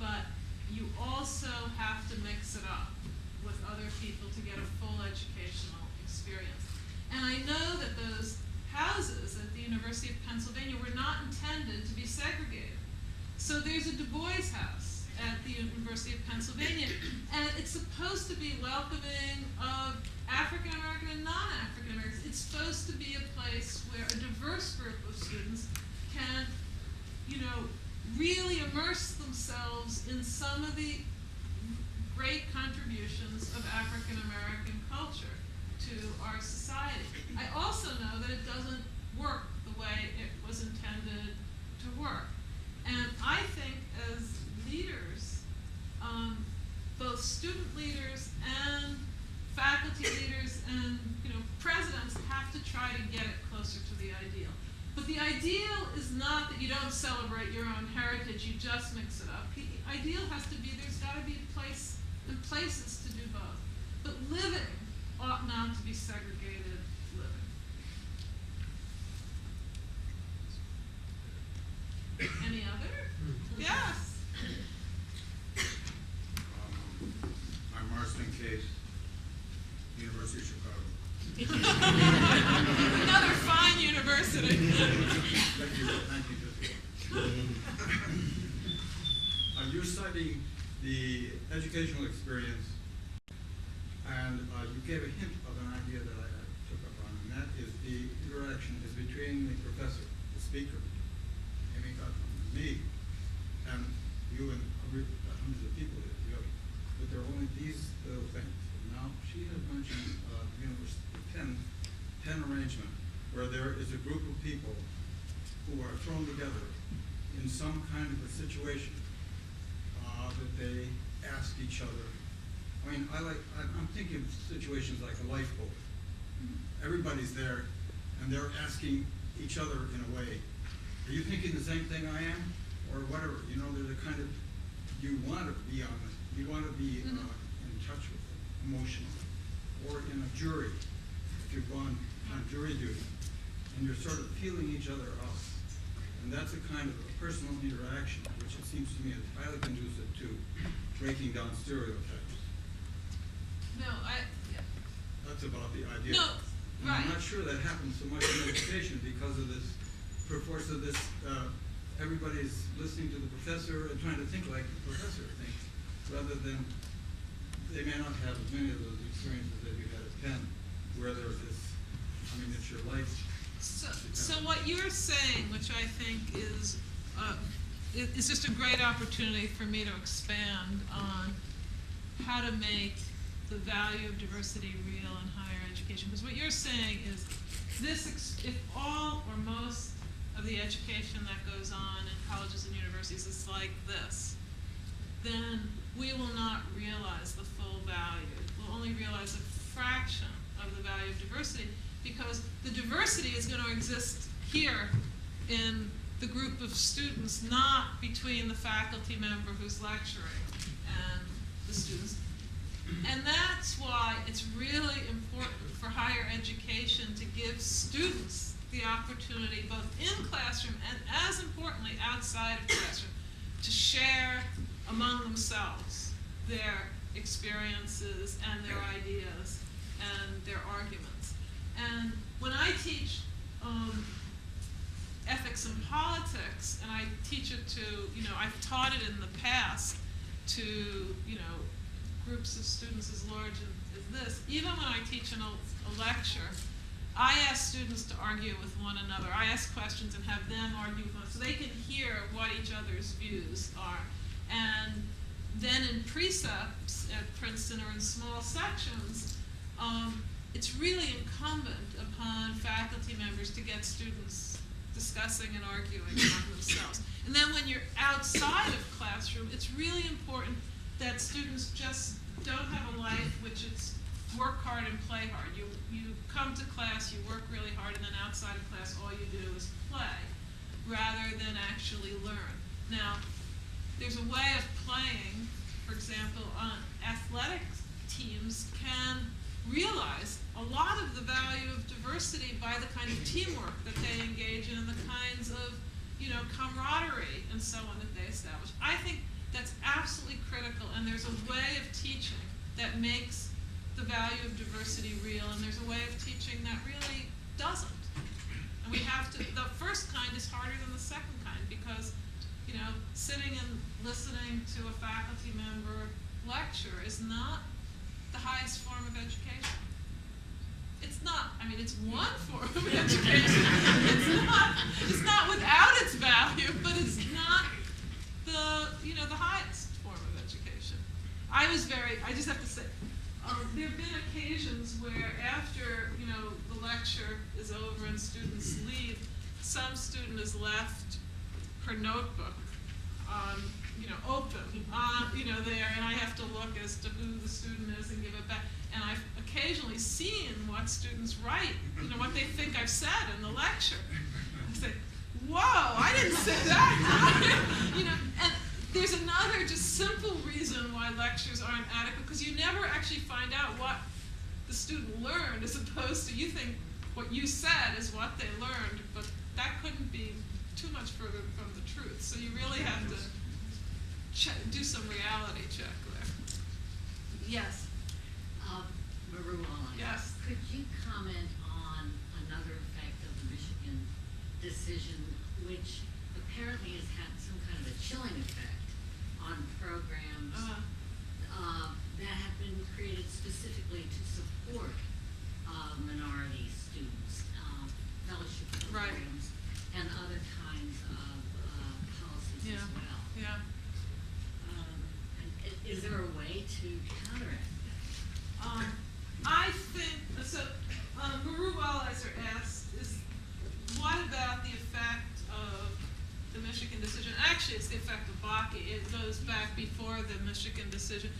but you also have to mix it up with other people to get a full educational experience. And I know that those houses at the University of Pennsylvania were not intended to be segregated. So there's a Du Bois house at the University of Pennsylvania, and it's supposed to be welcoming of African American and non-African Americans. It's supposed to be a place where a diverse group of students can, really immerse themselves in some of the great contributions of African American culture to our society. I also know that it doesn't work the way it was intended to work. And I think as leaders, both student leaders and faculty leaders and presidents have to try to get it closer to the ideal. But the ideal is not that you don't celebrate your own heritage, you just mix it up. The ideal has to be there's got to be a place and places to do both. But living ought not to be segregated living. Any other? Yes. I'm Marston Case, University of Chicago. Another fine university. Thank you. 1950. You're citing the educational experience, and you gave a hint of an idea that I took up on, and that is the interaction is between the professor, the speaker, Amy Gutmann, and me, and you and hundreds of people here together. But there are only these little things. And now she has mentioned the University of Penn arrangement, where there is a group of people who are thrown together in some kind of a situation that they ask each other. I mean, I'm thinking of situations like a lifeboat. Everybody's there, and they're asking each other in a way, are you thinking the same thing I am? Or whatever, there's a kind of, you want to be on it, you want to be in touch with it emotionally. Or in a jury, if you've gone on jury duty, and you're sort of feeling each other out. And that's a kind of a personal interaction, which it seems to me is highly conducive to breaking down stereotypes. No, That's about the idea. No, and right. I'm not sure that happens so much in education because of this, perforce of this, everybody's listening to the professor and trying to think like the professor thinks, rather than, they may not have as many of those experiences that you had at Penn, where there's this, it's your life. So what you're saying, which I think is just a great opportunity for me to expand on how to make the value of diversity real in higher education. Because what you're saying is if all or most of the education that goes on in colleges and universities is like this, then we will not realize the full value. We'll only realize a fraction of the value of diversity, because the diversity is going to exist here in the group of students, not between the faculty member who's lecturing and the students. And that's why it's really important for higher education to give students the opportunity, both in classroom and, as importantly, outside of classroom, to share among themselves their experiences and their ideas and their arguments. And when I teach ethics and politics, and I teach it to, I've taught it in the past to, groups of students as large as this, even when I teach in a lecture, I ask students to argue with one another. I ask questions and have them argue with one another so they can hear what each other's views are. And then in precepts at Princeton or in small sections, it's really incumbent upon faculty members to get students discussing and arguing among themselves. And then when you're outside of classroom, it's really important that students just don't have a life which it's work hard and play hard. You come to class, you work really hard, and then outside of class all you do is play, rather than actually learn. Now, there's a way of playing, for example, athletic teams can realize a lot of the value of diversity by the kind of teamwork that they engage in and the kinds of, camaraderie and so on that they establish. I think that's absolutely critical, and there's a way of teaching that makes the value of diversity real, and there's a way of teaching that really doesn't. And we have to, the first kind is harder than the second kind, because, sitting and listening to a faculty member lecture is not the highest form of education. It's not, it's one form of education. It's not without its value, but it's not the highest form of education. I just have to say, there have been occasions where after, the lecture is over and students leave, some student has left her notebook open, there, and I have to look as to who the student is and give it back. And I've occasionally seen what students write, what they think I've said in the lecture. I say, whoa, I didn't say that. And there's another just simple reason why lectures aren't adequate, because you never actually find out what the student learned, as opposed to you think what you said is what they learned, but that couldn't be too much further from the truth. So you really have to do some reality check there. Yes. Maru Allen. Yes. Could you comment on another effect of the Michigan decision, which apparently has had some kind of a chilling effect on programs that have been created specifically to support minority students, fellowship programs, and other kinds of policies as well? Yeah. Is there a way to counteract that? I think, so Maru Wallaiser asked, what about the effect of the Michigan decision? Actually, it's the effect of Bakke. It goes back before the Michigan decision,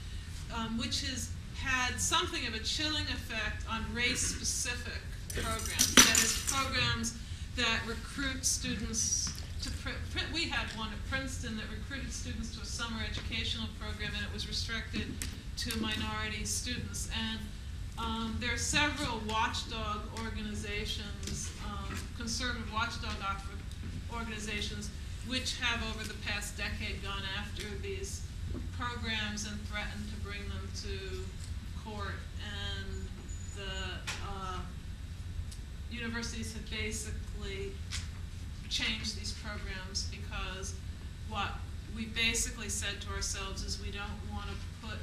which has had something of a chilling effect on race-specific programs. That is, programs that recruit students to we had one at Princeton that recruited students to a summer educational program, and it was restricted to minority students. And there are several watchdog organizations, conservative watchdog organizations, which have over the past decade gone after these programs and threatened to bring them to court. And the universities have basically changed these programs, because what we basically said to ourselves is we don't want to put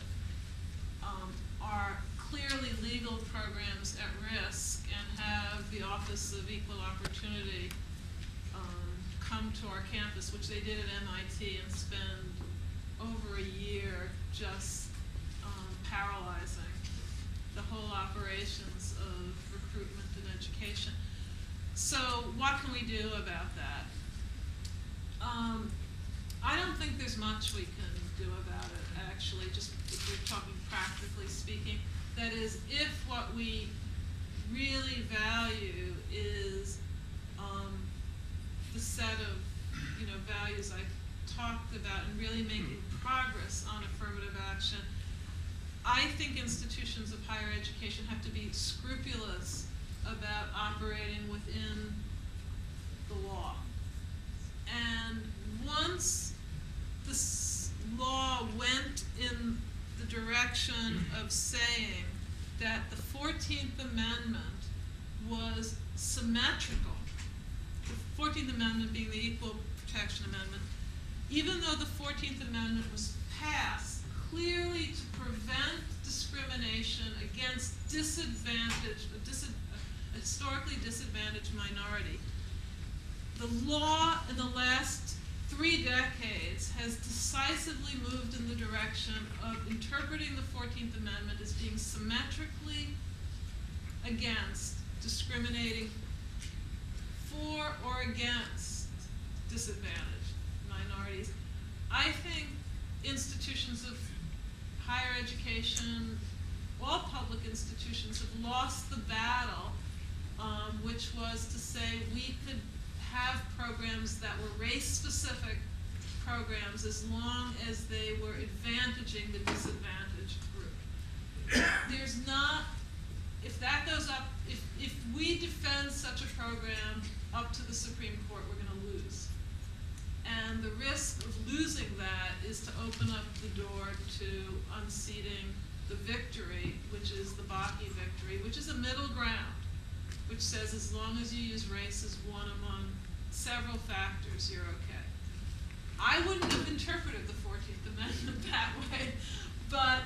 our clearly legal programs at risk and have the Office of Equal Opportunity come to our campus, which they did at MIT, and spend over a year just paralyzing the whole operations of recruitment and education. So what can we do about that? I don't think there's much we can do about it, actually, just if we're talking practically speaking. That is, if what we really value is the set of values I talked about and really making progress on affirmative action, I think institutions of higher education have to be scrupulous about operating within the law. And once this law went in the direction of saying that the 14th Amendment was symmetrical, the 14th Amendment being the Equal Protection Amendment, even though the 14th Amendment was passed clearly to prevent discrimination against a historically disadvantaged minority, the law in the last 3 decades has decisively moved in the direction of interpreting the 14th Amendment as being symmetrically against discriminating for or against disadvantaged minorities. I think institutions of higher education, all public institutions, have lost the battle, which was to say we could have programs that were race-specific programs as long as they were advantaging the disadvantaged group. There's not if that goes up, if we defend such a program up to the Supreme Court, we're going to lose. And the risk of losing that is to open up the door to unseating the victory, which is the Bakke victory, which is a middle ground, which says as long as you use race as one among several factors, you're okay. I wouldn't have interpreted the 14th Amendment that way, but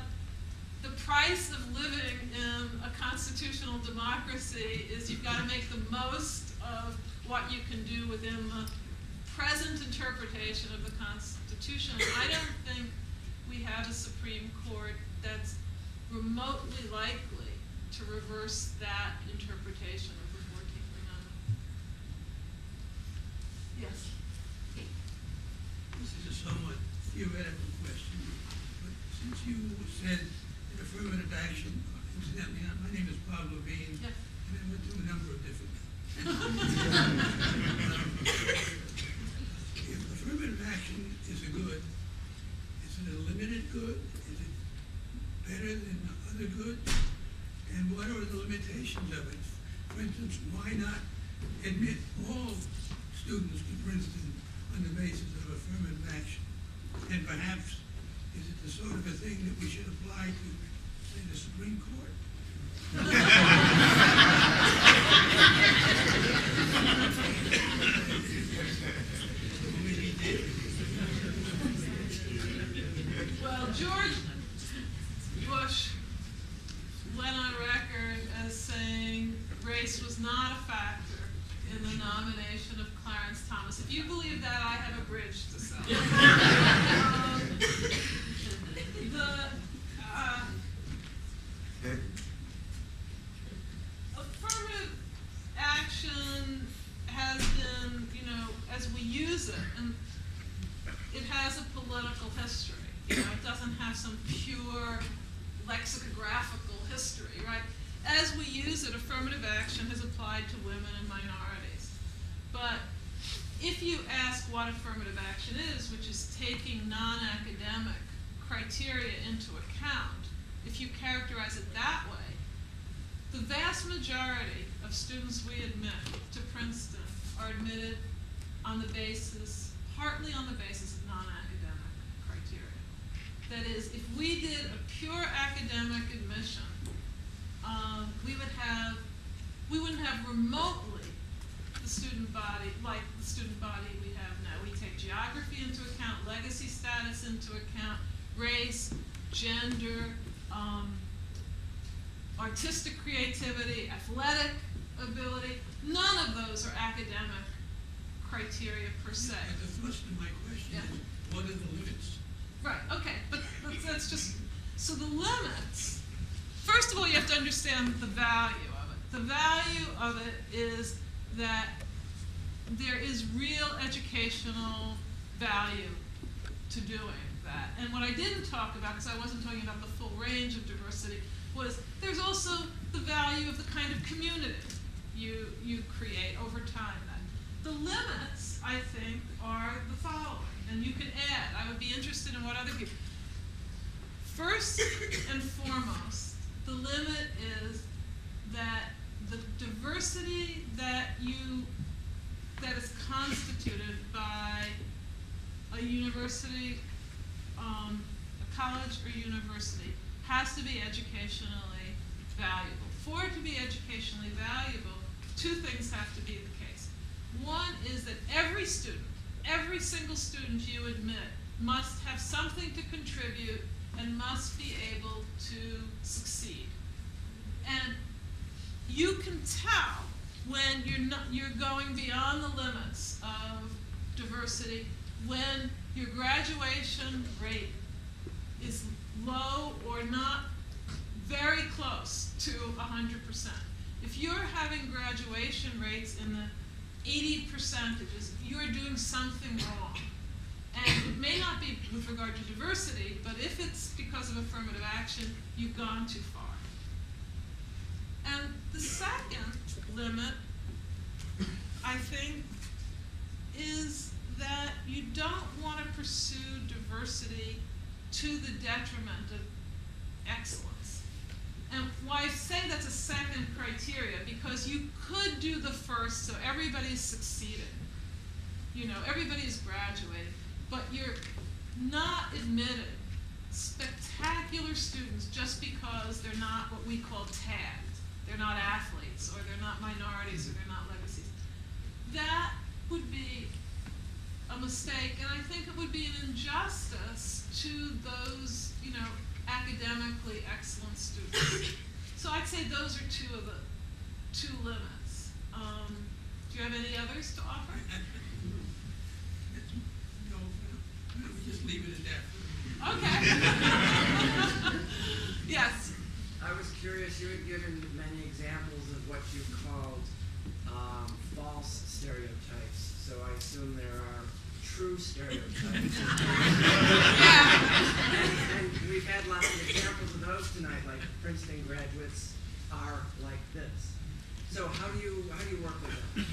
the price of living in a constitutional democracy is you've got to make the most of what you can do within the present interpretation of the Constitution. I don't think we have a Supreme Court that's remotely likely to reverse that interpretation of the 14th Amendment. Yes? This is a somewhat theoretical question, but since you said that affirmative action, incidentally, my name is Bob Levine, Yes. and I went to a number of different if affirmative action is a good, is it a limited good? Is it better than other goods? And what are the limitations of it? For instance, why not admit all students to Princeton on the basis of affirmative action? And perhaps, is it the sort of a thing that we should apply to, say, the Supreme Court? Well, George Bush went on record as saying race was not a factor in the nomination of Clarence Thomas. If you believe that, I have a bridge to sell. Affirmative action has been, as we use it, and it has a political history. It doesn't have some pure lexicographical history, right? As we use it, affirmative action has applied to women and minorities. But if you ask what affirmative action is, which is taking non-academic criteria into account, if you characterize it that way, the vast majority of students we admit to Princeton are admitted on the basis, partly on the basis of non-academic criteria. That is, if we did a pure academic admission, we wouldn't have remotely the student body like the student body we have now. We take geography into account, legacy status into account, race, gender, artistic creativity, athletic ability. None of those are academic criteria per se. But the thrust of my question is, what are the limits? Right, okay, but that's just, so the limits, first of all, you have to understand the value of it. The value of it is that there is real educational value to doing that. And what I didn't talk about, because I wasn't talking about the full range of diversity, was there's also the value of the kind of community you create over time. The limits, I think, are the following, and you can add. I would be interested in what other people. First and foremost, the limit is that the diversity that is constituted by a university, a college or university, has to be educationally valuable. For it to be educationally valuable, two things have to be the case. One is that every student, every single student you admit, must have something to contribute and must be able to succeed. And you can tell when you're going beyond the limits of diversity, when your graduation rate is low or not very close to 100%. If you're having graduation rates in the 80%, you're doing something wrong. And it may not be with regard to diversity, but if it's because of affirmative action, you've gone too far. And the second limit, I think, is that you don't want to pursue diversity to the detriment of excellence. And why I say that's a second criteria, because you could do the first, so everybody's succeeding. You know, everybody's graduating, but you're not admitting spectacular students just because they're not what we call tagged. They're not athletes, or they're not minorities, or they're not legacies. That would be a mistake, and I think it would be an injustice to those, you know, academically excellent students. So I'd say those are two of the two limits. Do you have any others to offer? No, we just leave it at that. Okay. Yes. I was curious, you had given many examples of what you called false stereotypes. So I assume there are true stereotypes. Yeah. And we've had lots of examples of those tonight, like Princeton graduates are like this. So how do you work with them?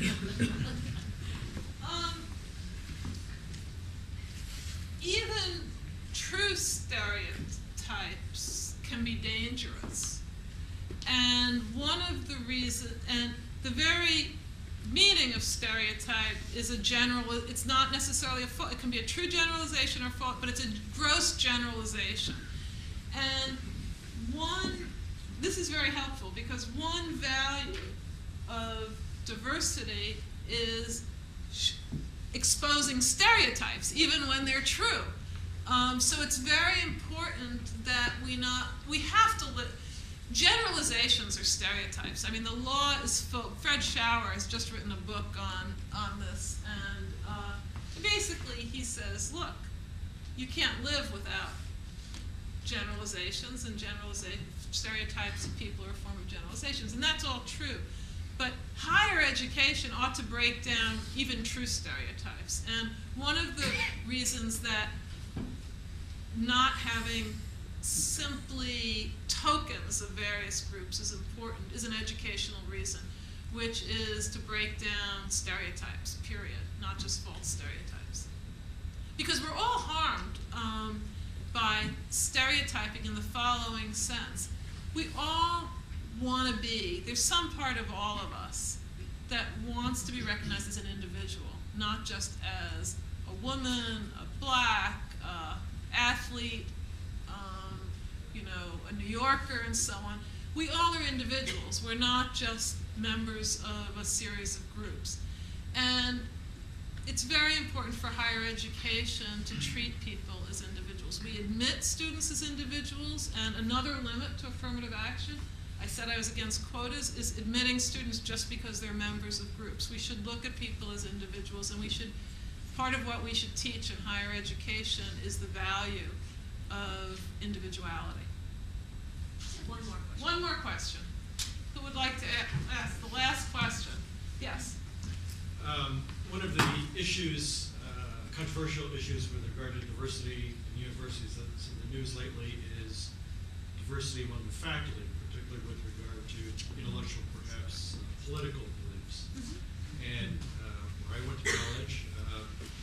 Even true stereotypes can be dangerous. And one of the reasons, and the very meaning of stereotype is a general, it's not necessarily a fault, it can be a true generalization or fault, but it's a gross generalization. And this is very helpful, because one value of diversity is exposing stereotypes, even when they're true. So it's very important that we have to generalizations are stereotypes. I mean, the law is full. Fred Schauer has just written a book on this, and basically he says, look, you can't live without generalizations, and stereotypes of people are a form of generalizations, and that's all true. But higher education ought to break down even true stereotypes. And one of the reasons that not having simply tokens of various groups is important is an educational reason, which is to break down stereotypes, period, not just false stereotypes. Because we're all harmed by stereotyping in the following sense. We all want to be, there's some part of all of us that wants to be recognized as an individual, not just as a woman, a black, athlete, you know, a New Yorker, and so on. We all are individuals. We're not just members of a series of groups. And it's very important for higher education to treat people as individuals. We admit students as individuals, and another limit to affirmative action, I said I was against quotas, is admitting students just because they're members of groups. We should look at people as individuals, and part of what we should teach in higher education is the value of individuality. One more question. One more question. Who would like to ask the last question? Yes. One of the issues, controversial issues with regard to diversity in universities that's in the news lately is diversity among the faculty, particularly with regard to intellectual, perhaps political beliefs. Mm-hmm. And where I went to college,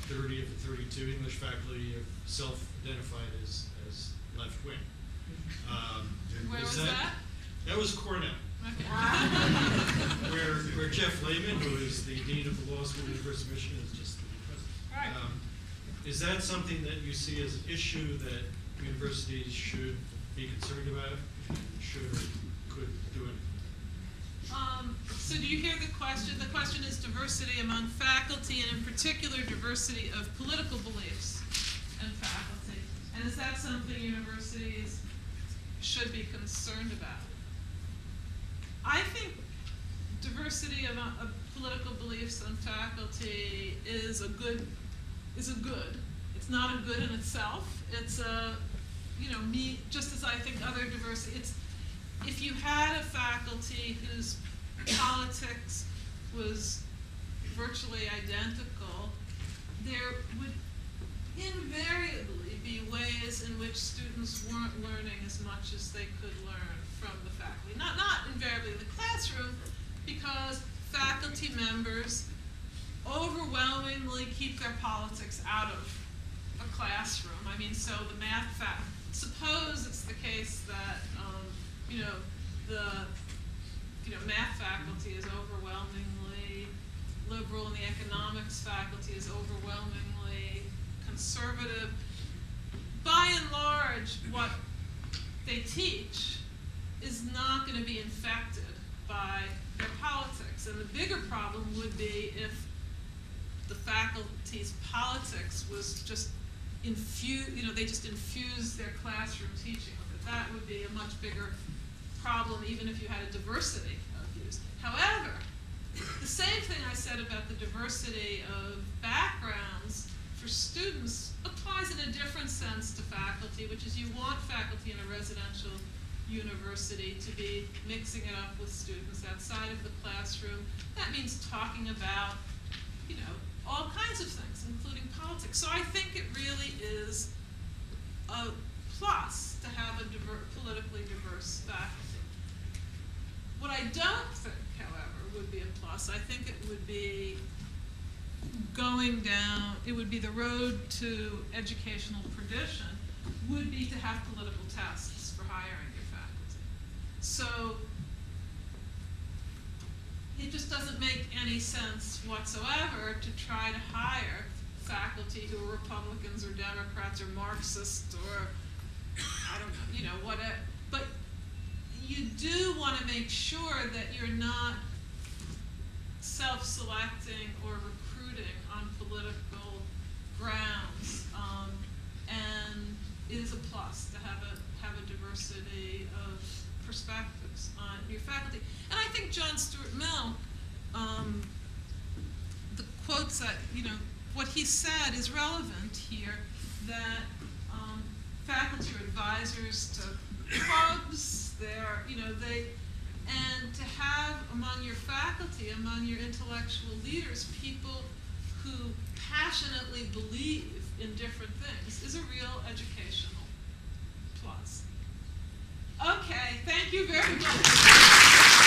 30 of the 32 English faculty have self-identified as left-wing. Where was that? That was Cornell. Okay. where Jeff Lehman, who is the dean of the law school at the University of Michigan, is just the president. Right. Is that something that you see as an issue that universities should be concerned about, and should or could do anything? So do you hear the question? The question is diversity among faculty, and in particular diversity of political beliefs in faculty. And is that something universities should be concerned about? I think diversity of political beliefs in faculty is a good. It's not a good in itself. It's just as I think other diversity. If you had a faculty whose politics was virtually identical, there would invariably be ways in which students weren't learning as much as they could learn from the faculty. Not invariably in the classroom, because faculty members overwhelmingly keep their politics out of a classroom. I mean, so the math suppose it's the case that, the math faculty is overwhelmingly liberal and the economics faculty is overwhelmingly conservative. By and large, what they teach is not going to be infected by their politics. And the bigger problem would be if the faculty's politics was just they just infused their classroom teaching with it. That would be a much bigger problem, even if you had a diversity of views. However, the same thing I said about the diversity of backgrounds for students applies in a different sense to faculty, which is you want faculty in a residential university to be mixing it up with students outside of the classroom. That means talking about, all kinds of things, including politics. So I think it really is a plus to have a politically diverse faculty. What I don't think, however, would be a plus, I think it would be the road to educational perdition would be to have political tests for hiring your faculty. So it just doesn't make any sense whatsoever to try to hire faculty who are Republicans or Democrats or Marxists or whatever. But you do want to make sure that you're not self-selecting or recruiting on political grounds, and it is a plus to have a diversity of perspectives on your faculty. And I think John Stuart Mill, the quotes that what he said is relevant here, that faculty are advisors to clubs. And to have among your faculty, among your intellectual leaders, people who passionately believe in different things is a real educational plus. Okay, thank you very much.